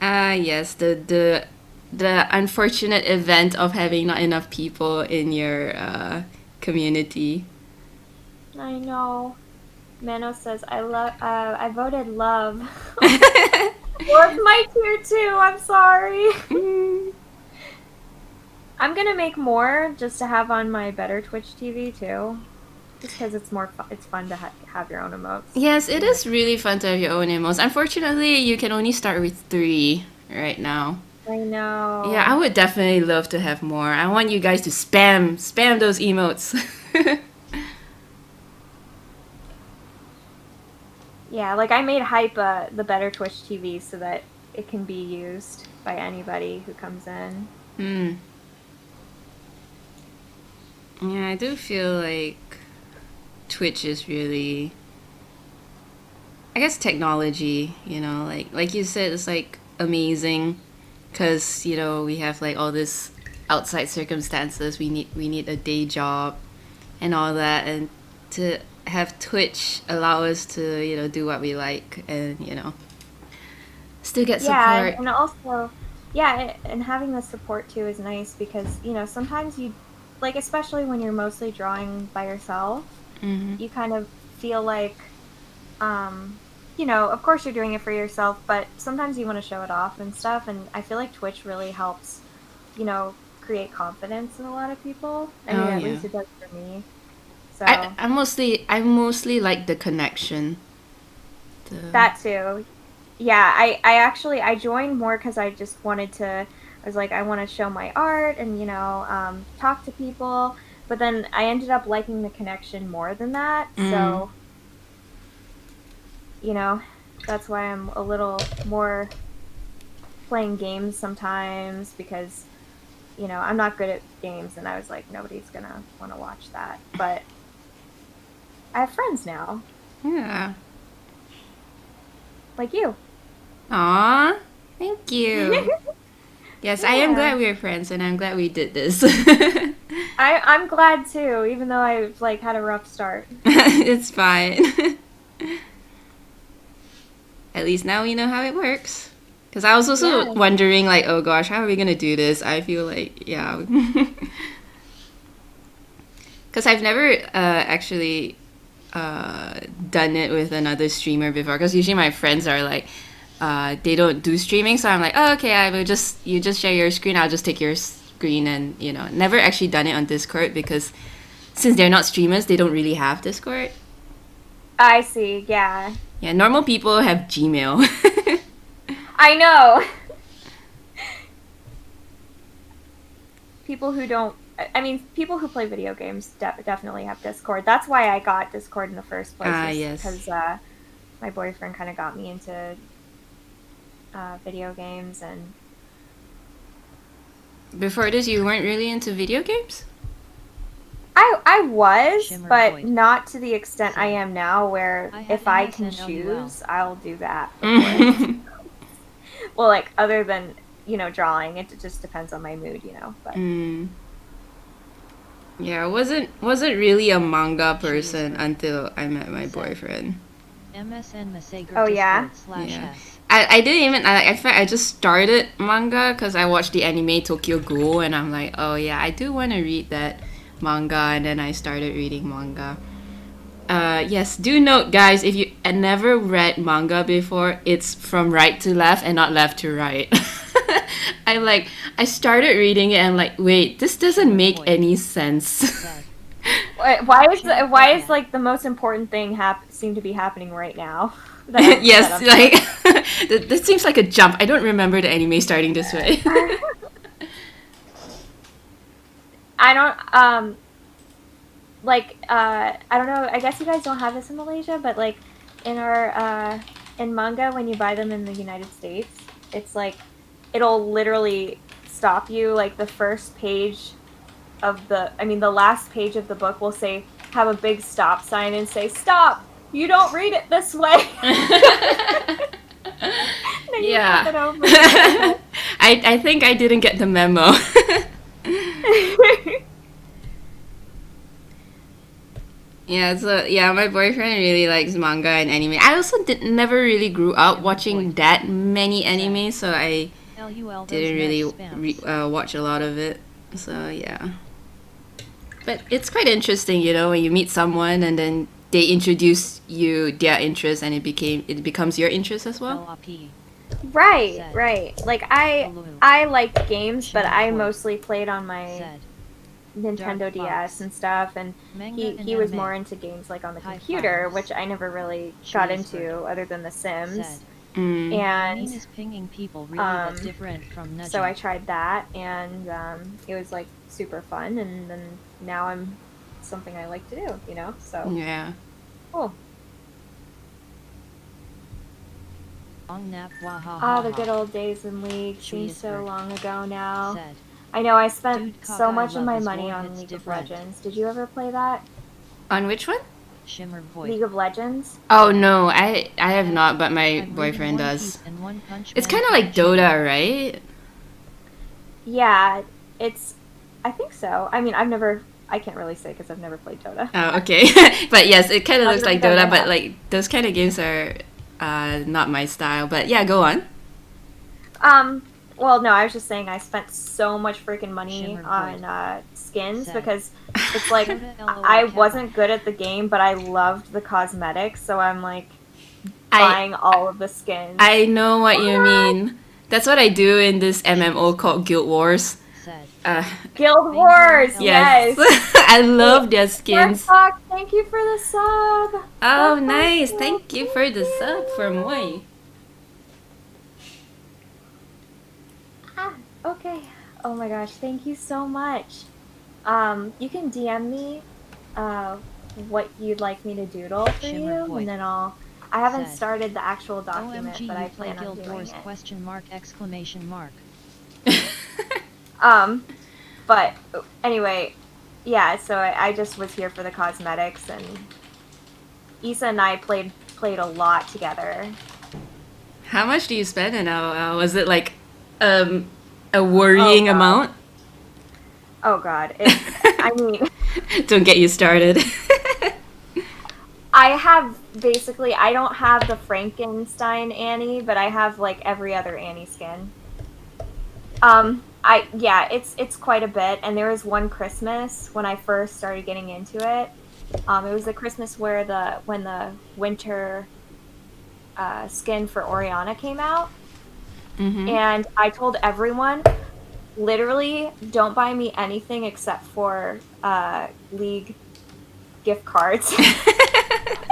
Yes, the unfortunate event of having not enough people in your community. I know. Mano says I voted love. Well, it's my tier 2. I'm sorry. I'm gonna make more just to have on my better Twitch TV too, just because it's more it's fun to have your own emotes. Yes, it is really fun to have your own emotes. Unfortunately, you can only start with 3 right now. I know. Yeah, I would definitely love to have more. I want you guys to spam those emotes. Yeah, like I made hype the better Twitch TV so that it can be used by anybody who comes in. Yeah, I do feel like Twitch is really, I guess, technology, like you said, it's like amazing because we have like all this outside circumstances. We need a day job and all that, and to have Twitch allow us to do what we like and still get support. Yeah, and also and having the support too is nice because sometimes you, like, especially when you're mostly drawing by yourself, you kind of feel like of course you're doing it for yourself, but sometimes you want to show it off and stuff, and I feel like Twitch really helps create confidence in a lot of people. I mean, at least it does for me. So I mostly like the connection. That too. Yeah, I actually joined more because I just wanted to. I was like, I want to show my art and talk to people. But then I ended up liking the connection more than that. So that's why I'm a little more playing games sometimes because I'm not good at games, and I was like, nobody's gonna want to watch that. But I have friends now. Yeah. Like you. Aw, thank you. Yes, Yeah. I am glad we're friends, and I'm glad we did this. I'm glad too, even though I had a rough start. It's fine. At least now we know how it works. Because I was also wondering, like, oh gosh, how are we gonna do this? I feel like, yeah. Because I've never actually done it with another streamer before. Because usually my friends are like, they don't do streaming, so I'm like, oh, okay, you just share your screen, I'll just take your screen, and never actually done it on Discord because since they're not streamers, they don't really have Discord. I see, yeah. Yeah, normal people have Gmail. I know. People who play video games definitely have Discord. That's why I got Discord in the first place. Yes. Because my boyfriend kind of got me into video games, and Before this, you weren't really into video games? I was, Shimmer but Void. not to the extent I Sad. am now, where I had if I can MSN choose, I'll do that before. Well, like, other than, drawing, it just depends on my mood, but... Yeah, I wasn't really a manga She is person right. until I met my Sad. boyfriend. MSN Masager Oh, yeah? Discord Yeah. /s. I didn't even in fact I just started manga because I watched the anime Tokyo Ghoul and I'm like, oh yeah, I do want to read that manga, and then I started reading manga. Yes, do note, guys, if you never read manga before, it's from right to left and not left to right. I started reading it and I'm like, wait, this doesn't make any sense. Sad. Why is like the most important thing seem to be happening right now? Yes, like that seems like a jump. I don't remember the anime starting this way. I don't I don't know, I guess you guys don't have this in Malaysia, but like in our in manga, when you buy them in the United States, it's like it'll literally stop you, like the first page of the last page of the book will say, have a big stop sign and say, stop, you don't read it this way. Then you Yeah. flip it over. I think I didn't get the memo. Yeah, so yeah, my boyfriend really likes manga and anime. I also never really grew up watching that many anime, so I didn't really watch a lot of it. So yeah. But it's quite interesting, when you meet someone and then they introduce you their interest and it becomes your interest as well. Right. Like I liked games, but I mostly played on my Nintendo DS and stuff, and he was more into games like on the computer, which I never really got into other than The Sims. And so I tried that, and it was like super fun, and then now I'm something I like to do, so Yeah. cool. The good old days in League seems so long ago now. I know, I spent so much of my money on League of Legends. Did you ever play that? On which one? League of Legends? Oh no, I have not, but my boyfriend does. It's kind of like Dota, right? Yeah, I think so. I mean, I can't really say because I've never played Dota. Oh, okay. But yes, it kind of looks like Dota, but like those kind of games are not my style. But yeah, go on. Well, no, I was just saying I spent so much freaking money on skins because it's like I wasn't good at the game, but I loved the cosmetics, so I'm like buying all of the skins. I know what you mean. That's what I do in this MMO called Guild Wars. Guild Wars, yes. I love their skins. Fox, thank you for the sub. Oh, nice. Thank you for the sub for Moi. Okay. Oh my gosh, thank you so much. You can DM me what you'd like me to doodle for you, and then I haven't started the actual document, but I plan on doing it. But anyway, yeah, so I just was here for the cosmetics, and Issa and I played a lot together. How much do you spend in LOL? Was it like a worrying amount? Oh god, I mean... Don't get you started. I don't have the Frankenstein Annie, but I have like every other Annie skin. It's quite a bit, and there was one Christmas when I first started getting into it. It was the Christmas when the winter skin for Oriana came out. Mm-hmm. And I told everyone, literally, don't buy me anything except for League gift cards.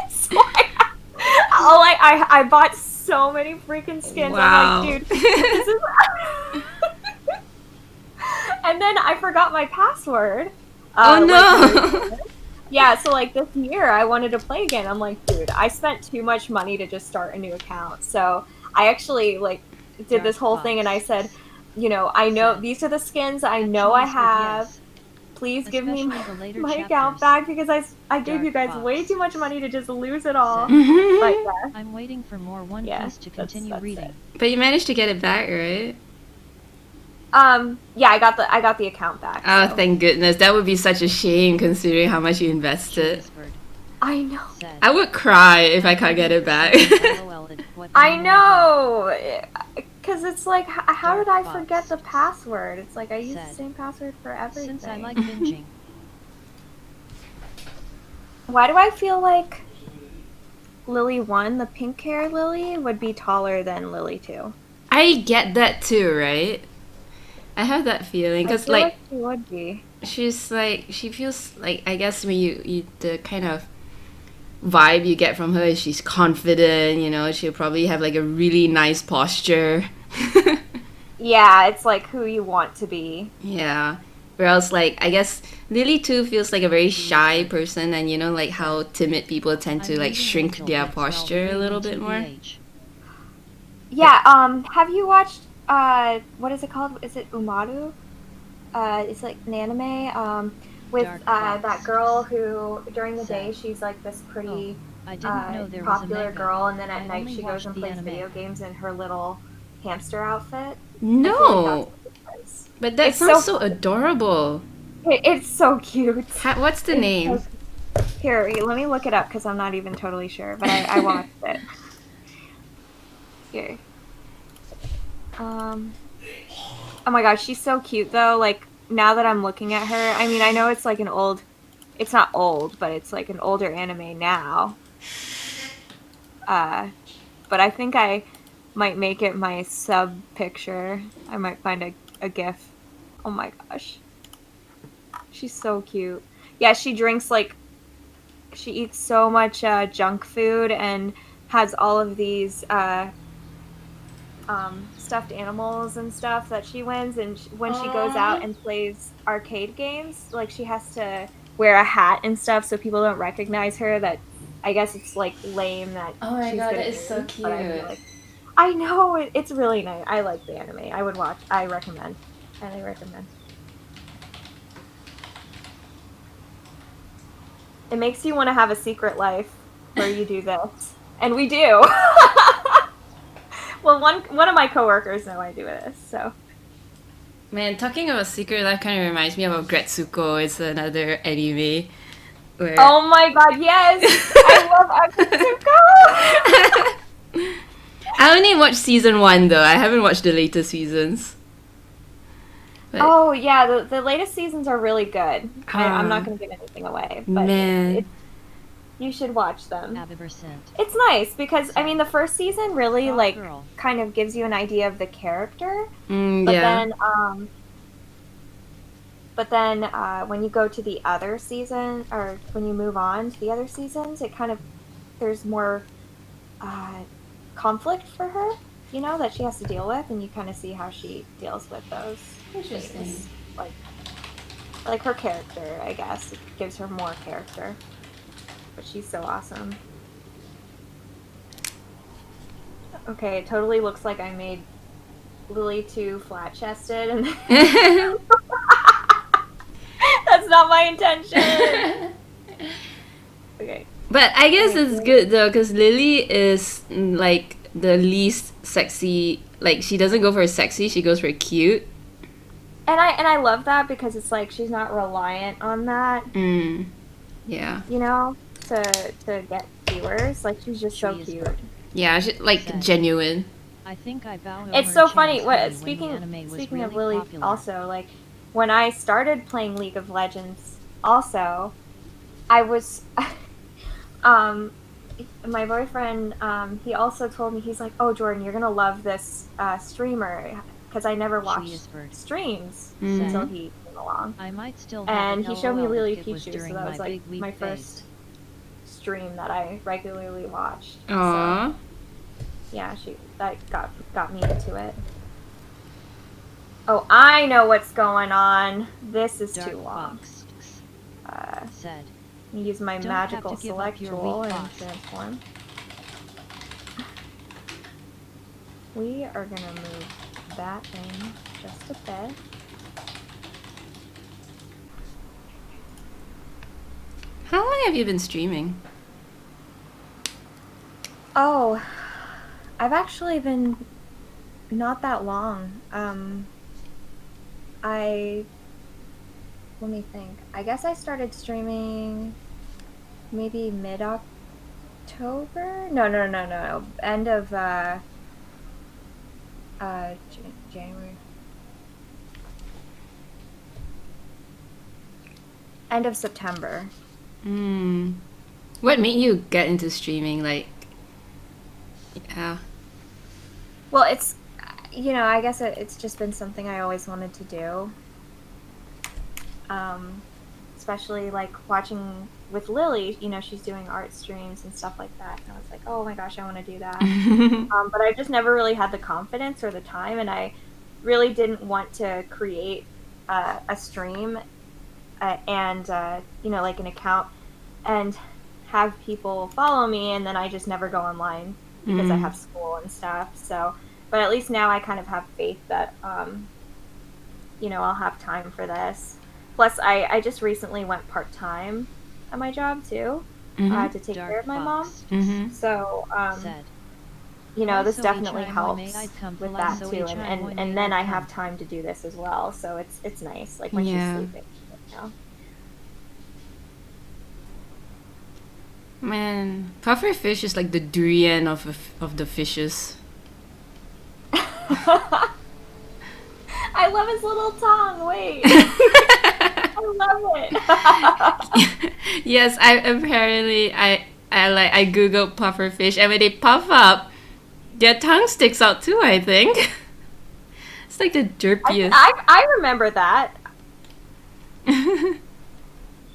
So I bought so many freaking skins. Wow. I'm like, dude, this is... And then I forgot my password. Oh no! Yeah, so like this year I wanted to play again. I'm like, dude, I spent too much money to just start a new account. So I actually like did this whole thing, and I said, you know, I know Said. these are the skins I That know I cheese would have. yes. Please give me Especially the later my account chapters. back because I gave you Dark guys way Fox. too much money to just lose it all. Said. But yeah, I'm waiting for more One yeah, Piece to continue that's reading. it. But you managed to get it back, right? Yeah, I got the account back. Oh, So. thank goodness. That would be such a shame considering how much you She invested. whispered. I know. Said. I would cry if I I'm can't get waiting it for back. someone LOL at what I anymore know. Because it's like, how Dark did I Fox. forget the password? It's like I use the Said. same password for everything. Since I like binging. Why do I feel like Lily 1, the pink hair Lily, would be taller than Lily 2? I get that too, right? I have that feeling I because, feel like, like she would be. she's like, she feels like, I guess when you the kind of vibe you get from her is she's confident, you know, she'll probably have like a really nice posture. Yeah, it's like who you want to be. Yeah. Whereas, like, I guess Lily too feels like a very shy person, and you know, like how timid people tend to I'm like reading shrink Angel their Bits while posture a little bit more. TBH. Yeah, have you watched, what is it called? Is it Umaru? It's like an anime, with, Dark Fox. that girl who, during the day, Said. she's like this pretty, I didn't know there was a popular manga. girl, and then at I night only she goes watched and the plays anime. video games in her little hamster outfit. I feel like No, that's what it is. but that It's sounds so so adorable. It's so cute. What's the It's name? so- Here, let me look it up because I'm not even totally sure, but I watched it. Here. Oh my gosh, she's so cute though. Like, now that I'm looking at her, I mean, I know it's like it's not old, but it's like an older anime now. But I think I might make it my sub picture. I might find a GIF. Oh my gosh. She's so cute. Yeah, she drinks like, she eats so much junk food and has all of these stuffed animals and stuff that she wins. And when she goes out and plays arcade games, like she has to wear a hat and stuff so people don't recognize her. That I guess it's like lame that Oh my she's god, good that at is so games, but I cute. feel like I know it's really nice. I like the anime. I would watch. I recommend. Highly recommend. It makes you want to have a secret life where you do this, and we do. Well, one of my coworkers know I do this, so. Man, talking about Secret Life kind of reminds me of Gretsuko. It's another anime where Oh my god, yes! I love Akatsuko! I only watched season 1 though. I haven't watched the later seasons. But, Oh yeah, the latest seasons are really good. I'm not Ah. going to give anything away, but man. you should watch them. Abivercent. It's nice because I mean the first season really Frog like Girl. kind of gives you an idea of the character, Mm, but yeah. then when you go to the other season, or when you move on to the other seasons, it kind of, there's more conflict for her, you know, that she has to deal with, and you kind of see how she deals with those Interesting. things. Like her character, I guess, it gives her more character, but she's so awesome. Okay, it totally looks like I made Lily too flat-chested, and that's not my intention. Okay. But I guess Okay, it's good though, because Lily is like the least sexy. Like she doesn't go for sexy; she goes for cute. And I love that because it's like she's not reliant on that, Mm. Yeah. you know, to get viewers. Like she's just so cute. Yeah. Like Said. genuine. I think I vow It's so Homer funny. Chance What when the speaking anime was speaking really of Lily, popular. also like when I started playing League of Legends, also I was my boyfriend, he also told me, he's like, oh Jordan, you're gonna love this streamer, because I never watched whispered. streams Mhm. until he came along, I might still have and it he showed me LOL Lily if it was Pichu, so during that was my like big week my phase. first stream that I regularly watched. So Aww. yeah, that got me into it. Oh, I know what's going on. This is Dark too long. Fox Let said. me use my Don't magical have to give up select your tool weak and fox. transform. We are gonna move that in just a bit. How long have you been streaming? Oh, I've actually been not that long. Let me think. I guess I started streaming maybe mid-October? No. End of January. End of September. What made you get into streaming? Like, yeah. Well, it's, I guess it's just been something I always wanted to do. Especially like watching with Lily, she's doing art streams and stuff like that. And I was like, oh my gosh, I want to do that. But I just never really had the confidence or the time. And I really didn't want to create a stream and, like an account and have people follow me. And then I just never go online because I have school and stuff. So, but at least now I kind of have faith that, I'll have time for this. Plus, I just recently went part-time at my job, too, to take care of my mom. So, this definitely helps with that, too. And then I have time to do this as well. So it's nice, like when she's sleeping, Man, pufferfish is like the durian of the fishes. I love his little tongue. Wait. I love it. Yes, I googled pufferfish, and when they puff up, their tongue sticks out too, I think. It's like the derpiest. I remember that.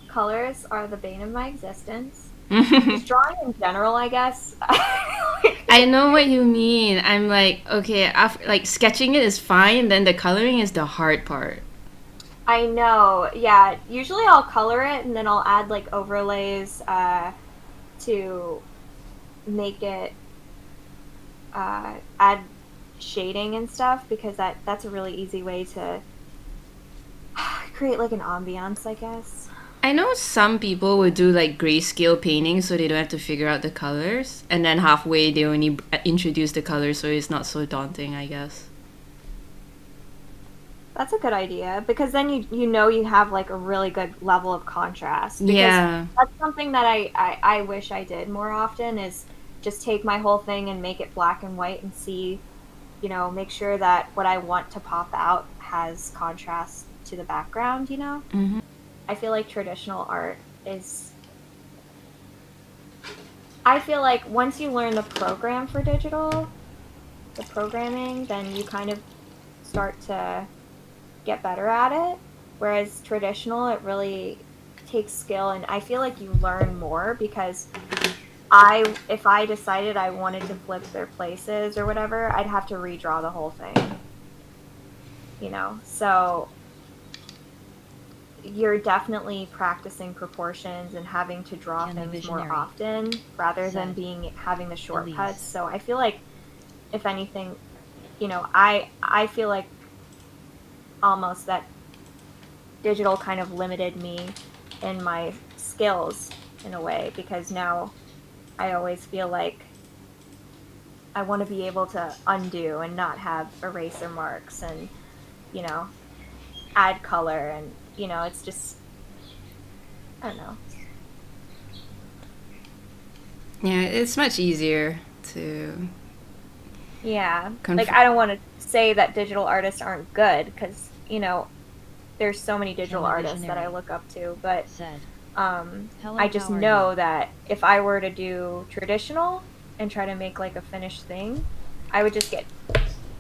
Colors are the bane of my existence. Just drawing in general, I guess. I know what you mean. I'm like, okay, after, like sketching it is fine, then the coloring is the hard part. I know, yeah. Usually I'll color it and then I'll add like overlays to make it add shading and stuff, because that's a really easy way to create like an ambiance, I guess. I know some people would do like grayscale painting so they don't have to figure out the colors, and then halfway they only introduce the colors so it's not so daunting, I guess. That's a good idea, because then you have like a really good level of contrast. Because yeah, that's something that I wish I did more often, is just take my whole thing and make it black and white and see, make sure that what I want to pop out has contrast to the background, I feel like traditional art is... I feel like once you learn the program for digital, the programming, then you kind of start to get better at it. Whereas traditional, it really takes skill, and I feel like you learn more, because if I decided I wanted to flip their places or whatever, I'd have to redraw the whole thing. So you're definitely practicing proportions and having to draw things more often rather than having the shortcuts. So I feel like, if anything, I feel like almost that digital kind of limited me in my skills in a way, because now I always feel like I want to be able to undo and not have eraser marks and, add color, and it's just, I don't know. Yeah, it's much easier to... Yeah, like I don't want to say that digital artists aren't good, because, there's so many digital artists that I look up to, but I just know that if I were to do traditional and try to make like a finished thing, I would just get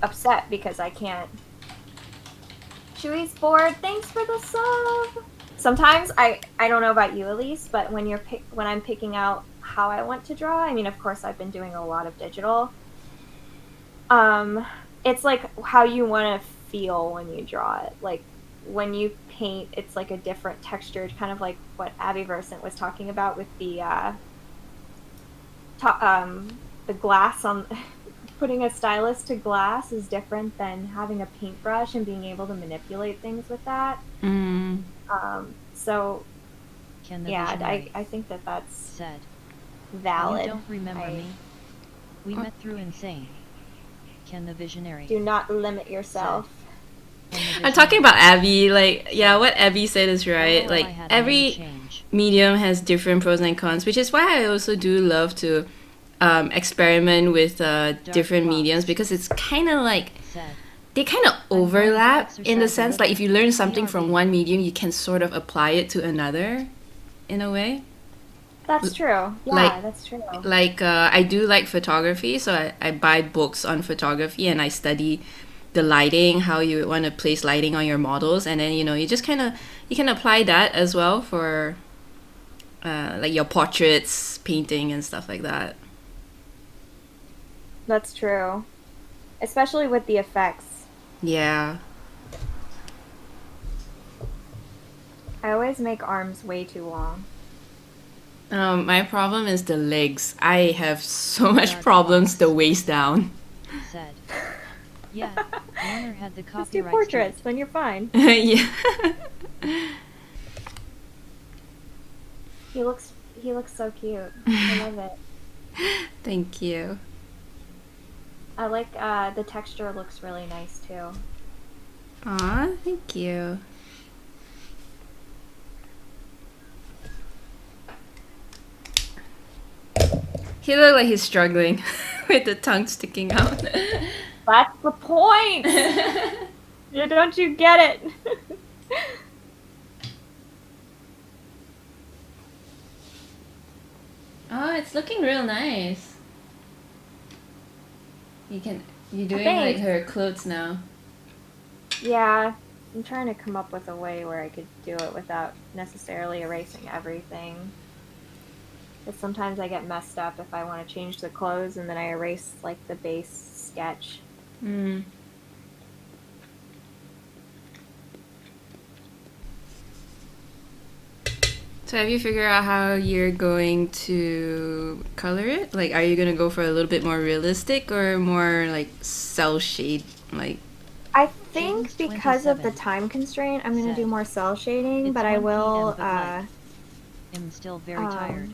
upset because I can't. Chewy's bored. Thanks for the sub. Sometimes I don't know about you, Elise, but when I'm picking out how I want to draw, I mean, of course, I've been doing a lot of digital. It's like how you want to feel when you draw it. Like when you paint, it's like a different texture, kind of like what Abby Versant was talking about with the glass on putting a stylus to glass is different than having a paintbrush and being able to manipulate things with that. Mm. So Can the yeah, visionary I think that that's said, valid. You don't remember me? We met through insane. Can the visionary Do not limit yourself. I'm talking about Abby. Like, yeah, what Abby said is right. LOL, Like, I had every change. medium has different pros and cons, which is why I also do love to experiment with different Fox mediums, because it's kind of like said, they kind of going to overlap in the exercise a sense like little. if you learn something BRB. from one medium, you can sort of apply it to another in a way. That's true. Yeah, Like- that's true. Like I do like photography, so I buy books on photography and I study the lighting, how you want to place lighting on your models, and then you just kind of you can apply that as well for like your portraits, painting, and stuff like that. That's true. Especially with the effects. Yeah. I always make arms way too long. My problem is the legs. I have so much Dark problems Fox the waist down. said, yeah, Warner had the Just do copyrights to portraits, it. then you're fine. Yeah. He looks so cute. I love it. Thank you. I like the texture looks really nice too. Aw, thank you. He looked like he's struggling with the tongue sticking out. That's the point. Yeah, don't you get it? Oh, it's looking real nice. You're doing like Thanks. her clothes now. Yeah, I'm trying to come up with a way where I could do it without necessarily erasing everything. Because sometimes I get messed up if I want to change the clothes and then I erase like the base sketch. Mm. So have you figured out how you're going to color it? Like, are you gonna go for a little bit more realistic or more like cell shade? Like, I think James because of the 27 time constraint, I'm going to do said, more cell shading, It's but I 1 will, p.m. but like, I'm still very tired.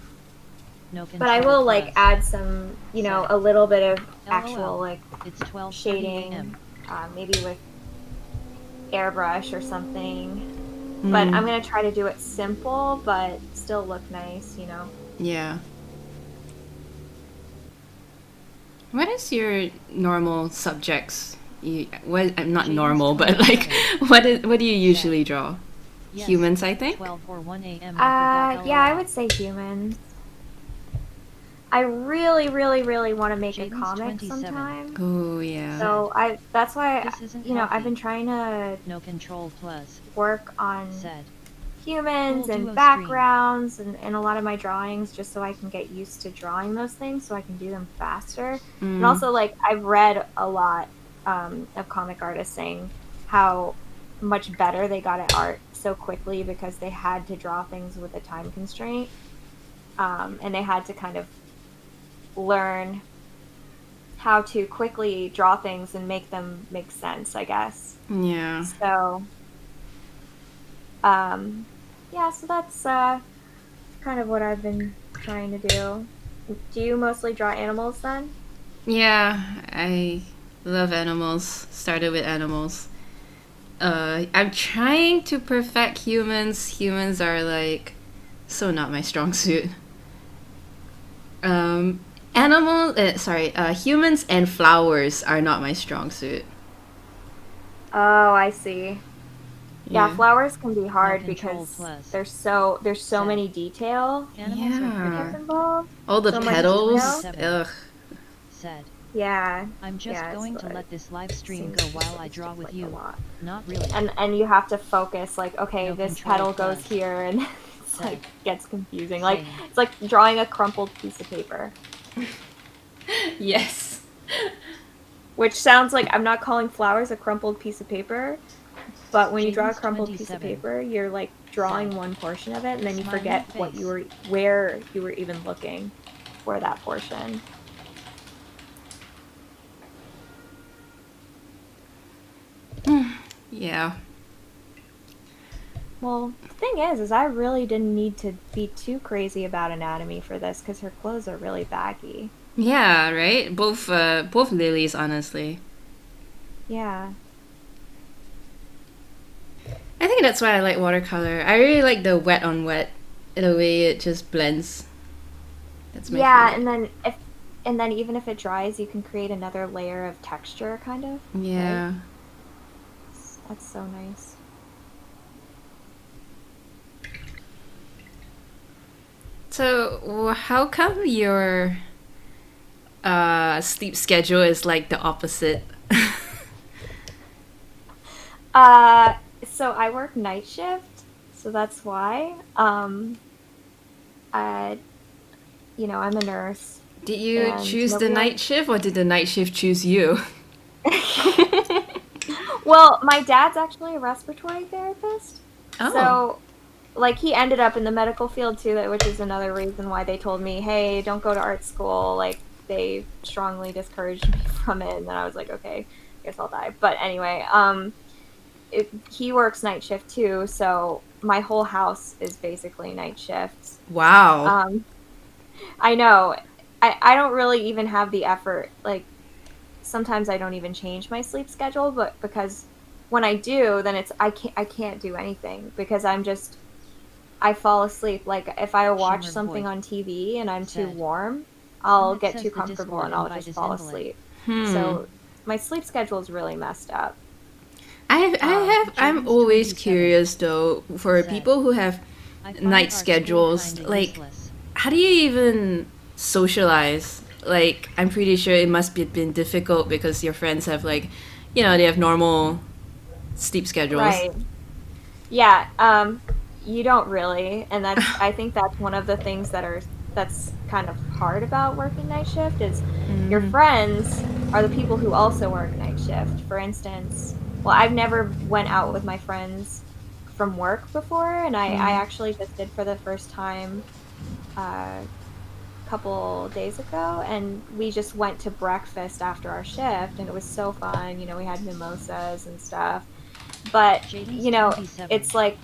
No but I will like plus. add some, Sad. a little bit of LOL. actual like It's 12:30 shading, a.m. Maybe with airbrush or something. But I'm going to try to do it simple, but still look nice, yeah. What is your normal subjects? I'm not James normal, but like, 27 what do you usually draw? Yes, Humans, I think. 12 or 1 a.m. Yeah, I would say humans. I really, really, really want to make a Jaden's comic 27. sometime. Oh yeah. So that's why, This isn't I've healthy. been trying to No control plus. work on Said. humans Full and duo backgrounds and a lot of my drawings just so I can get used to drawing those things so I can do them faster. And also, like, I've read a lot of comic artists saying how much better they got at art so quickly because they had to draw things with a time constraint. And they had to kind of learn how to quickly draw things and make them make sense, I guess. Yeah. So, yeah, so that's kind of what I've been trying to do. Do you mostly draw animals then? Yeah, I love animals. Started with animals. I'm trying to perfect humans. Humans are like so not my strong suit. Humans and flowers are not my strong suit. Oh, I see. Yeah, flowers can be hard No control because plus. there's so Sad. many detail Animals are pretty. Yeah. involved. All the So much petals. detail. Ugh. Said. Yeah. I'm just Yeah, going it's to like- let this live stream seems go to while I just draw take, with like, a you. lot. Not really. And you have to focus, like, okay, No this control petal goes plus. here, and it's Sad. like gets confusing. Like Same. it's like drawing a crumpled piece of paper. Yes. Which sounds like I'm not calling flowers a crumpled piece of paper, but when you draw a Jaden's crumpled piece of 27. paper, you're like drawing Sad. one portion of it, and then you Smiley forget face. where you were even looking for that portion. Yeah. Well, the thing is I really didn't need to be too crazy about anatomy for this because her clothes are really baggy. Yeah, right? Both lilies, honestly. Yeah. I think that's why I like watercolor. I really like the wet on wet, the way it just blends. That's my Yeah, favorite. and then even if it dries, you can create another layer of texture, kind of, right? Yeah. That's so nice. So, how come your sleep schedule is like the opposite? Uh, so I work night shift, so that's why. I, I'm a nurse, Did you and choose the nobody else. night shift or did the night shift choose you? Well, my dad's actually a respiratory therapist, Oh. so like he ended up in the medical field too, which is another reason why they told me, "Hey, don't go to art school." Like they strongly discouraged me from it, and then I was like, "Okay, I guess I'll die." But anyway, he works night shift too, so my whole house is basically night shifts. Wow. Um, I know. I don't really even have the effort. Like sometimes I don't even change my sleep schedule, but because when I do, then I can't do anything because I fall asleep. Like if I watch Shimmer something voice on TV and I'm too said. warm, I'll It get says too the comfortable Discord and I'll invite just is fall invalid. asleep. Hmm. So my sleep schedule is really messed up. I'm always James27 curious though, for said, people who have I find night art school schedules, kinda like, useless. how do you even socialize? Like, I'm pretty sure it must be been difficult because your friends have, like, they have normal sleep schedules. Right. Yeah, you don't really, and I think that's one of the things that's kind of hard about working night shift is your Mm. friends are the people who also work night shift. For instance, well, I've never went out with my friends from work before, and I Mm. actually just did for the first time a couple days ago, and we just went to breakfast after our shift, and it was so fun. We had mimosas and stuff, but James27 it's like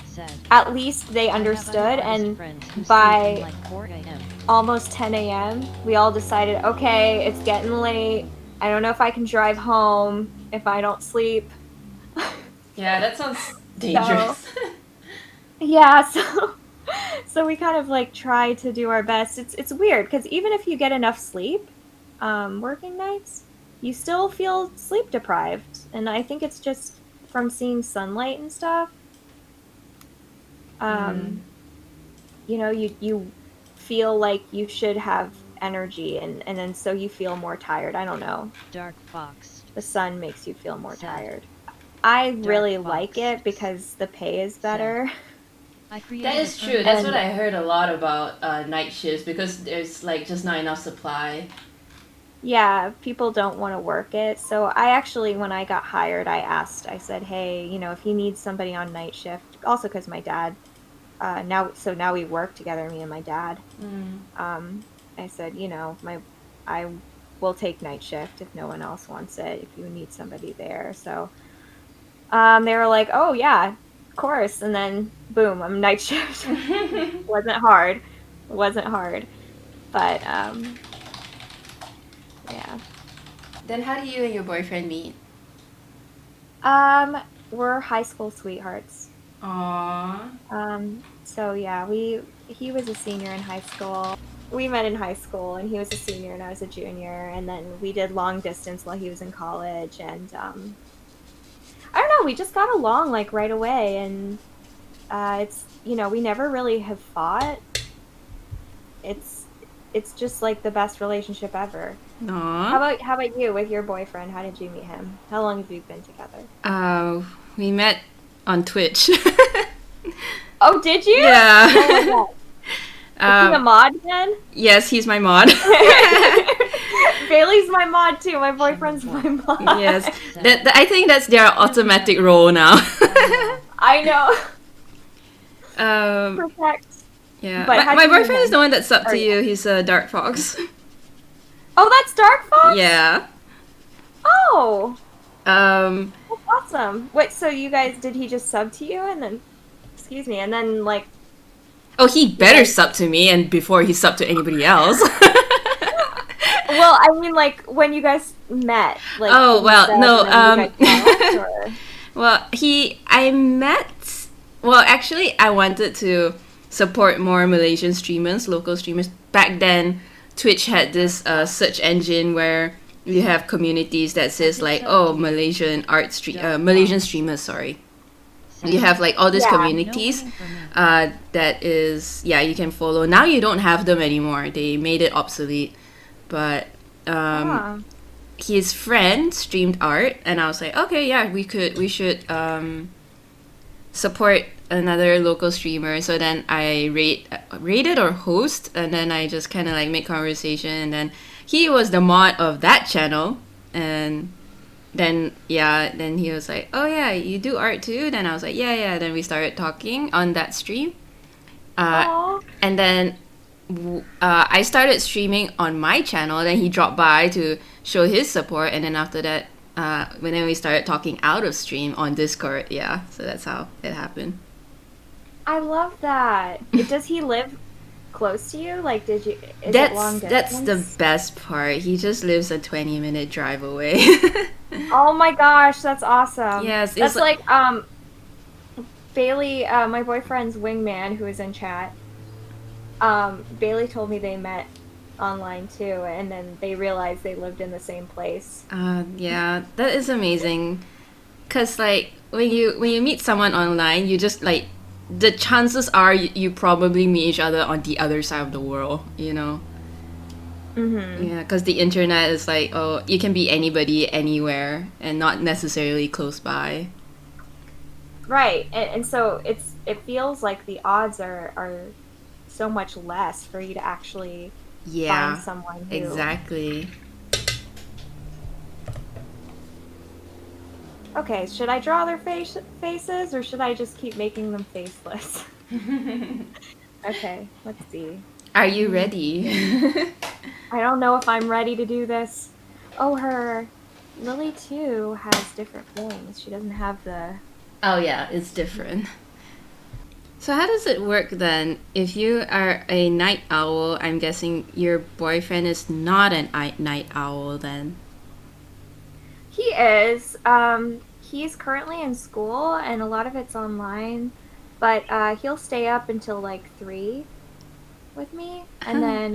said, at least they I have other understood, artist and friends who sleep in by like 4 a.m. almost 10 a.m. we all decided, okay, it's getting late. I don't know if I can drive home if I don't sleep. Yeah, that sounds So dangerous. yeah, so we kind of like try to do our best. It's weird because even if you get enough sleep, working nights, you still feel sleep deprived, and I think it's just from seeing sunlight and stuff. Mm. Um, you feel like you should have energy, and then so you feel more tired. I don't know. Dark Fox The sun makes you feel more said, tired. I Dark really like Fox it because the pay is said, better. I That created a is true. That's what And I heard a lot about night shifts because there's like just not enough supply. yeah, people don't want to work it. So I actually, when I got hired, I said, hey, if you need somebody on night shift, also because my dad, now we work together, me and my dad. Mm. Um, I said, I will take night shift if no one else wants it, if you need somebody there. So they were like, oh yeah, of course. And then boom, I'm night shift. Wasn't hard. Wasn't hard. But yeah. Then how do you and your boyfriend meet? We're high school sweethearts. Aww. So yeah, he was a senior in high school. We met in high school, and he was a senior and I was a junior, and then we did long distance while he was in college, and I don't know, we just got along like right away, and it's we never really have fought. It's it's just like the best relationship ever. Aww. How about you with your boyfriend? How did you meet him? How long have you been together? Uh, we met on Twitch. Oh, did you? Yeah. Oh my god. Is he a mod then? Yes, he's my mod. Bailey's my mod too. My boyfriend's my mod. Yes, I think that's their automatic role now. I know. um, Protect. yeah, But how'd my you meet boyfriend is him? the one that's up Or to yeah. you. He's a dark fox. Oh, that's Dark Fox? Yeah. Oh, Um, that's awesome. Wait, so you guys, did he just sub to you and then, excuse me, and then like, Oh, he better guys- sub to me, and before he sub to anybody else. well, I mean, like when you guys met, like. Oh, he well, said, no, and then you guys talked, or- Well, I met, well, actually, I wanted to support more Malaysian streamers, local streamers. Back then, Twitch had this search engine where you have communities that says like, oh, Malaysian streamers, sorry. You have like all these Yeah. communities No winning for me. that is, yeah, you can follow. Now you don't have them anymore. They made it obsolete. But Ah. his friend streamed art, and I was like, okay, yeah, we should support another local streamer. So then I rated or host, and then I just kind of like make conversation, and then he was the mod of that channel, and then he was like, oh yeah, you do art too? Then I was like, yeah. Then we started talking on that stream, Aw. and then I started streaming on my channel. Then he dropped by to show his support, and then after that, when then we started talking out of stream on Discord. Yeah, so that's how it happened. I love that. Does he live close to you? Like, is it long That's the distance? best part. He just lives a 20-minute drive away. Oh my gosh, that's awesome. Yes, it's That's like Bailey, my boyfriend's wingman who is in chat. Bailey told me they met online too, and then they realized they lived in the same place. Yeah, that is amazing. Cause like when you meet someone online, you just like the chances are you probably meet each other on the other side of the world. You know. Mm-hmm. Yeah, because the internet is like, oh, you can be anybody anywhere and not necessarily close by. Right, and so it feels like the odds are so much less for you to actually Yeah, find someone who. exactly. Okay, should I draw their faces or should I just keep making them faceless? Okay, let's see. Are you ready? I don't know if I'm ready to do this. Oh, her Lily too has different wings. She doesn't have the. Oh yeah, it's different. So how does it work then? If you are a night owl, I'm guessing your boyfriend is not an night owl then. He is. He's currently in school, and a lot of it's online. But he'll stay up until like 3 with me, and then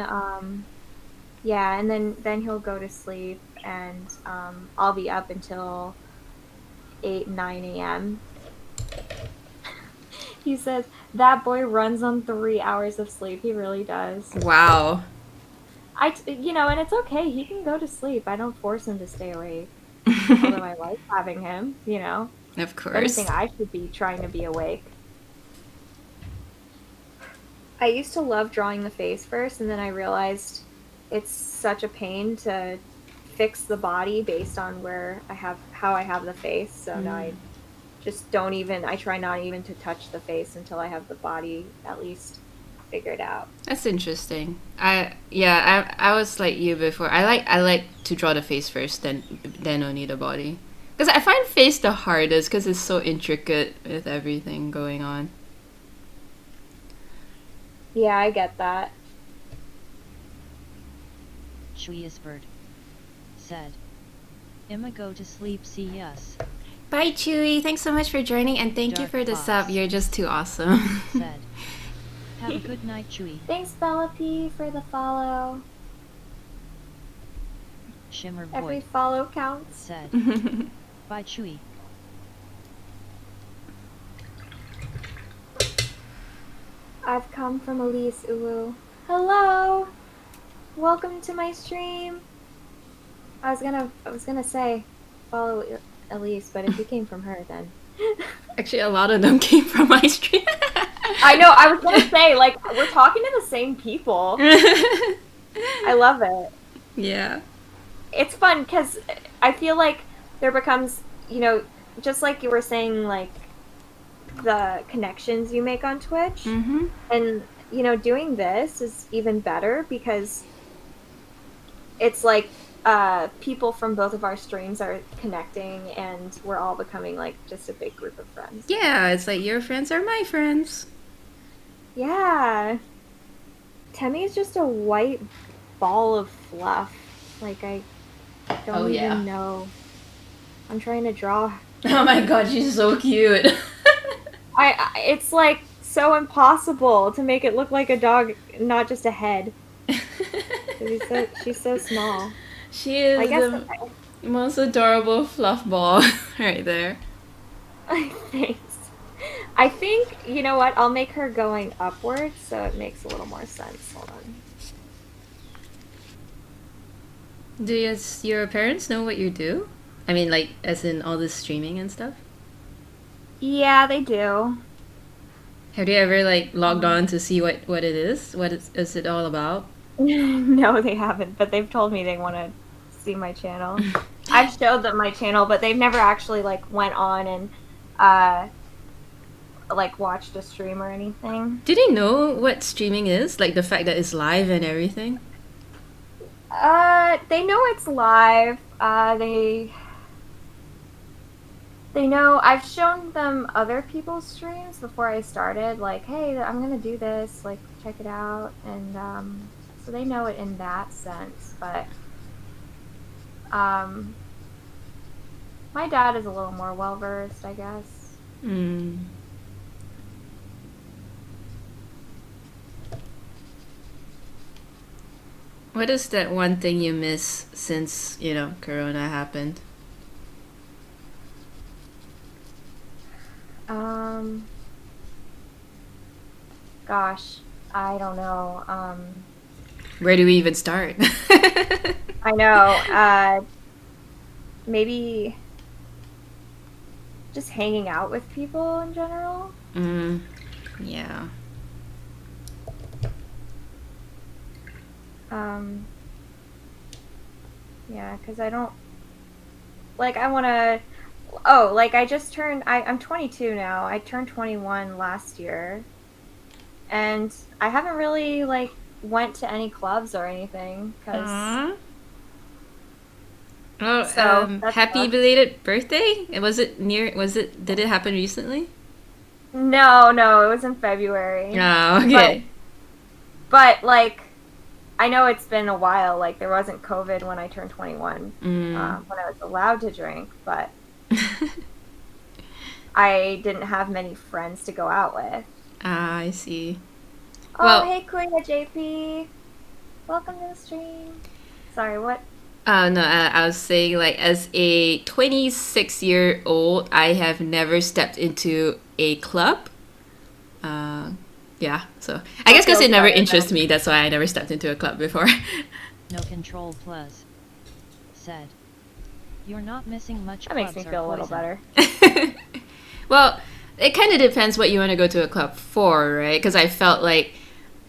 yeah, and then he'll go to sleep, and I'll be up until 9 a.m. He says that boy runs on 3 hours of sleep. He really does. Wow. And it's okay. He can go to sleep. I don't force him to stay awake. Although I like having him, Of If course. anything, I should be trying to be awake. I used to love drawing the face first, and then I realized it's such a pain to fix the body based on how I have the face. So now I just I try not even to touch the face until I have the body at least figured out. That's interesting. I was like you before. I like to draw the face first, then only the body. Because I find face the hardest because it's so intricate with everything going on. Yeah, I get that. Schweisbert said, Emma go to sleep, see us, Bye, Chewy. Thanks so much for joining, and thank you Dark for the Fox. sub. You're just too awesome. said. Have a good night, Chewy. Thanks, Bella P, for the follow. Shimmer Every Void follow counts. said, Bye, Chewy. I've come from Elise Uwu. Hello! Welcome to my stream. I was gonna say follow Elise, but if you came from her, then Actually, a lot of them came from my stream. I know. I was gonna say like we're talking to the same people. I love it. Yeah. It's fun because I feel like there becomes, just like you were saying, like the connections you make on Twitch, Mm-hmm. and doing this is even better because it's like people from both of our streams are connecting, and we're all becoming like just a big group of friends. Yeah, it's like your friends are my friends. Yeah. Temmie is just a white ball of fluff. Like, I don't even know. I'm trying to draw. Oh my god, she's so cute. It's like so impossible to make it look like a dog, not just a head. She's so small. She is I guess the most adorable fluff ball right there. Thanks. I think, you know what, I'll make her going upwards so it makes a little more sense. Hold on. Do your parents know what you do? I mean, like, as in all this streaming and stuff? Yeah, they do. Have you ever, like, logged on to see what it is? What is it all about? No, they haven't, but they've told me they want to see my channel. I've showed them my channel, but they've never actually, like, went on and, like, watched a stream or anything. Do they know what streaming is? Like, the fact that it's live and everything? They know it's live. They know I've shown them other people's streams before I started, like, hey, I'm gonna do this, like, check it out, and so they know it in that sense. But my dad is a little more well versed, I guess. What is that one thing you miss since, Corona happened? Gosh, I don't know. Where do we even start? I know. Maybe just hanging out with people in general. Yeah. Yeah, because I don't, like, I want to, oh, like, I'm 22 now. I turned 21 last year, and I haven't really, like, went to any clubs or anything, because... Oh, happy belated birthday? Did it happen recently? No, it was in February. Oh, okay. But like, I know it's been a while, like, there wasn't COVID when I turned 21, when I was allowed to drink, but I didn't have many friends to go out with. Ah, I see. Oh, well, hey, Kuya JP. Welcome to the stream. Sorry, what? No, I was saying, like, as a 26-year-old, I have never stepped into a club. Yeah, so I guess because it never interests me, that's why I never stepped into a club before. No Control Plus said, "You're not missing much." That makes me feel a little better. Well, it kind of depends what you want to go to a club for, right? Because I felt like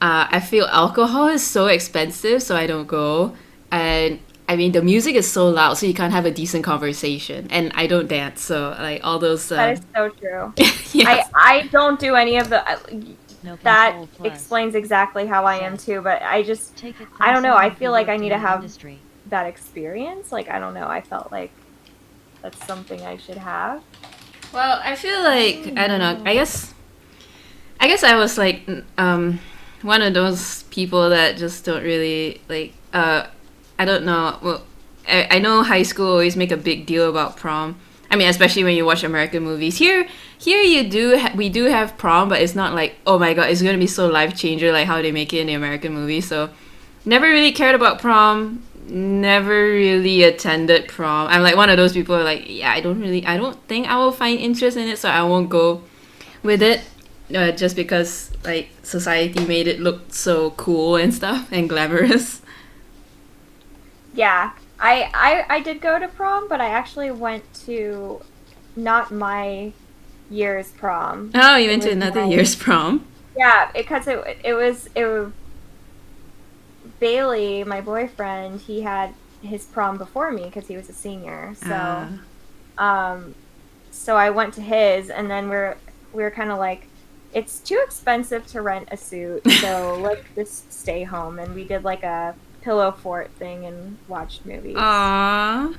I feel alcohol is so expensive, so I don't go. And I mean, the music is so loud, so you can't have a decent conversation. And I don't dance, so like all those. That is so true. Yes. I don't do any of the. No that Control Plus explains exactly how I am too. But I don't know. I feel like I need to have that experience. Like, I don't know. I felt like that's something I should have. Well, I feel like I don't know. I guess I was like one of those people that just don't really like. I don't know. Well, I know high school always make a big deal about prom. I mean, especially when you watch American movies. Here we do have prom, but it's not like, oh my god, it's gonna be so life changer like how they make it in the American movies. So, never really cared about prom. Never really attended prom. I'm like one of those people like, yeah, I don't think I will find interest in it, so I won't go with it. Just because like society made it look so cool and stuff and glamorous. Yeah, I did go to prom, but I actually went to not my year's prom. Oh, you went to another year's prom? Yeah, because it was Bailey, my boyfriend. He had his prom before me because he was a senior. So, so I went to his, and then we were kind of like, it's too expensive to rent a suit, so let's just stay home. And we did like a pillow fort thing and watched movies. Aww.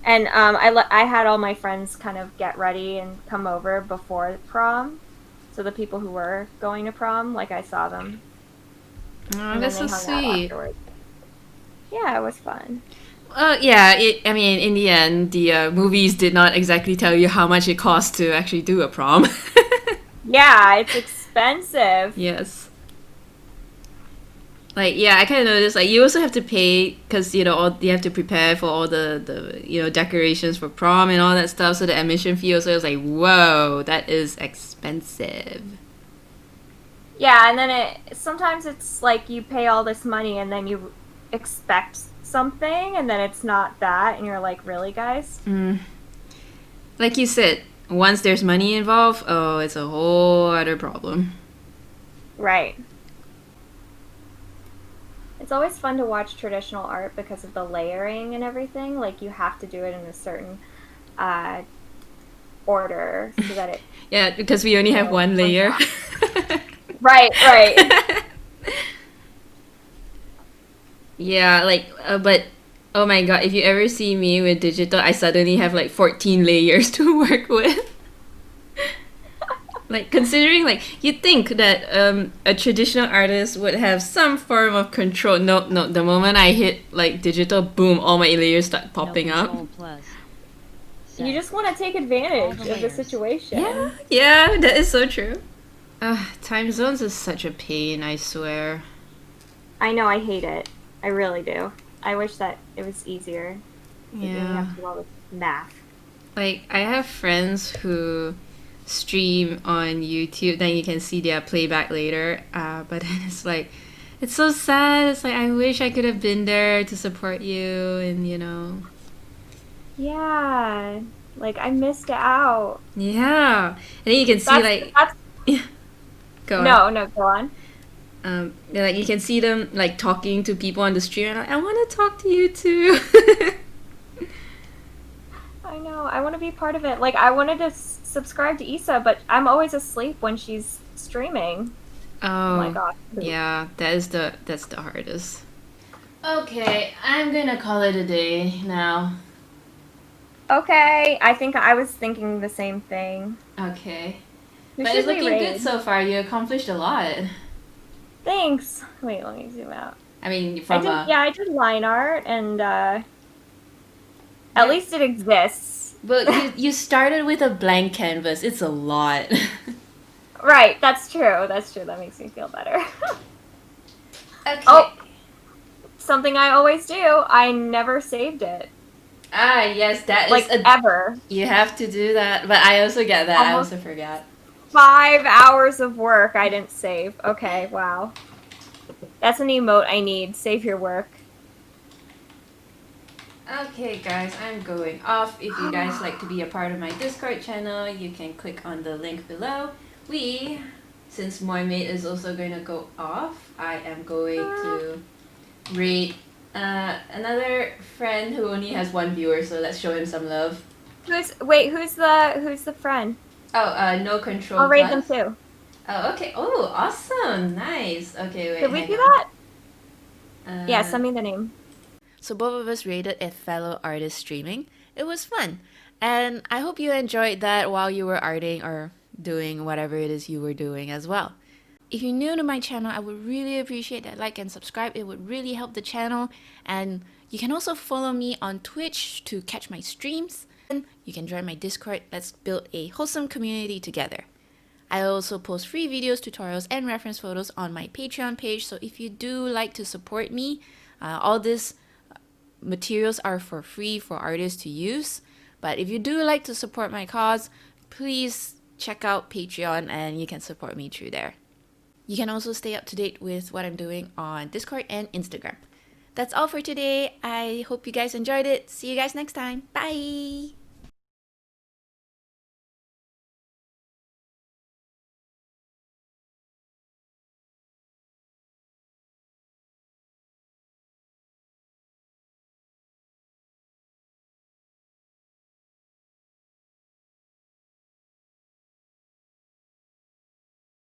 And I had all my friends kind of get ready and come over before prom. So the people who were going to prom, like I saw them. Oh, And that's so then they hung out sweet. afterwards. Yeah, it was fun. Yeah, I mean, in the end, the movies did not exactly tell you how much it costs to actually do a prom. Yeah, it's expensive. Yes. Like, yeah, I kind of noticed, like, you also have to pay, because, you know, you have to prepare for all the, you know, decorations for prom and all that stuff, so the admission fee also was like, whoa, that is expensive. Yeah, and then sometimes it's like you pay all this money and then you expect something and then it's not that and you're like, really, guys? Like you said, once there's money involved, oh, it's a whole other problem. Right. It's always fun to watch traditional art because of the layering and everything. Like, you have to do it in a certain order so that it... Yeah, because we only have one layer. Right, right. Yeah, like, but oh my god, if you ever see me with digital, I suddenly have like 14 layers to work with. Like, considering, like, you'd think that a traditional artist would have some form of control. No, the moment I hit, like, digital, boom, all my layers start popping up. You just want to take advantage of the situation. Yeah, that is so true. Time zones is such a pain, I swear. I know, I hate it. I really do. I wish that it was easier. You didn't have to do all this math. Like, I have friends who stream on YouTube, then you can see their playback later. But then it's like, it's so sad. It's like, I wish I could have been there to support you, and you know. Yeah, like I missed out. Yeah, and then you can see That's yeah. Go on. No, go on. Like you can see them like talking to people on the stream, and like, I want to talk to you too. I know. I want to be part of it. Like, I wanted to subscribe to Issa, but I'm always asleep when she's streaming. Oh my god. Yeah, that's the hardest. Okay, I'm gonna call it a day now. Okay, I think I was thinking the same thing. Okay. Who But should it's we looking raid? good so far. You accomplished a lot. Thanks. Wait, let me zoom out. I mean, I did line art, and at least it exists. But you started with a blank canvas. It's a lot. Right, that's true. That's true. That makes me feel better. Okay. Oh, something I always do. I never saved it. Ah, yes, that is like ever. You have to do that, but I also get that. Almost I also forgot. 5 hours of work I didn't save. Okay, wow. That's an emote I need. Save your work. Okay, guys, I'm going off. If you guys like to be a part of my Discord channel, you can click on the link below. Since Moimaid is also going to go off, I am going to raid another friend who only has one viewer, so let's show him some love. Who's the friend? Oh, no control. I'll raid them too. Oh, okay. Oh, awesome. Nice. Okay, wait. Did we do that? that? Yeah, send me the name. So both of us rated a fellow artist streaming. It was fun. And I hope you enjoyed that while you were arting or doing whatever it is you were doing as well. If you're new to my channel, I would really appreciate that like and subscribe. It would really help the channel. And you can also follow me on Twitch to catch my streams. And you can join my Discord. Let's build a wholesome community together. I also post free videos, tutorials, and reference photos on my Patreon page. So if you do like to support me, all these materials are for free for artists to use. But if you do like to support my cause, please check out Patreon and you can support me through there. You can also stay up to date with what I'm doing on Discord and Instagram. That's all for today. I hope you guys enjoyed it. See you guys next time. Bye!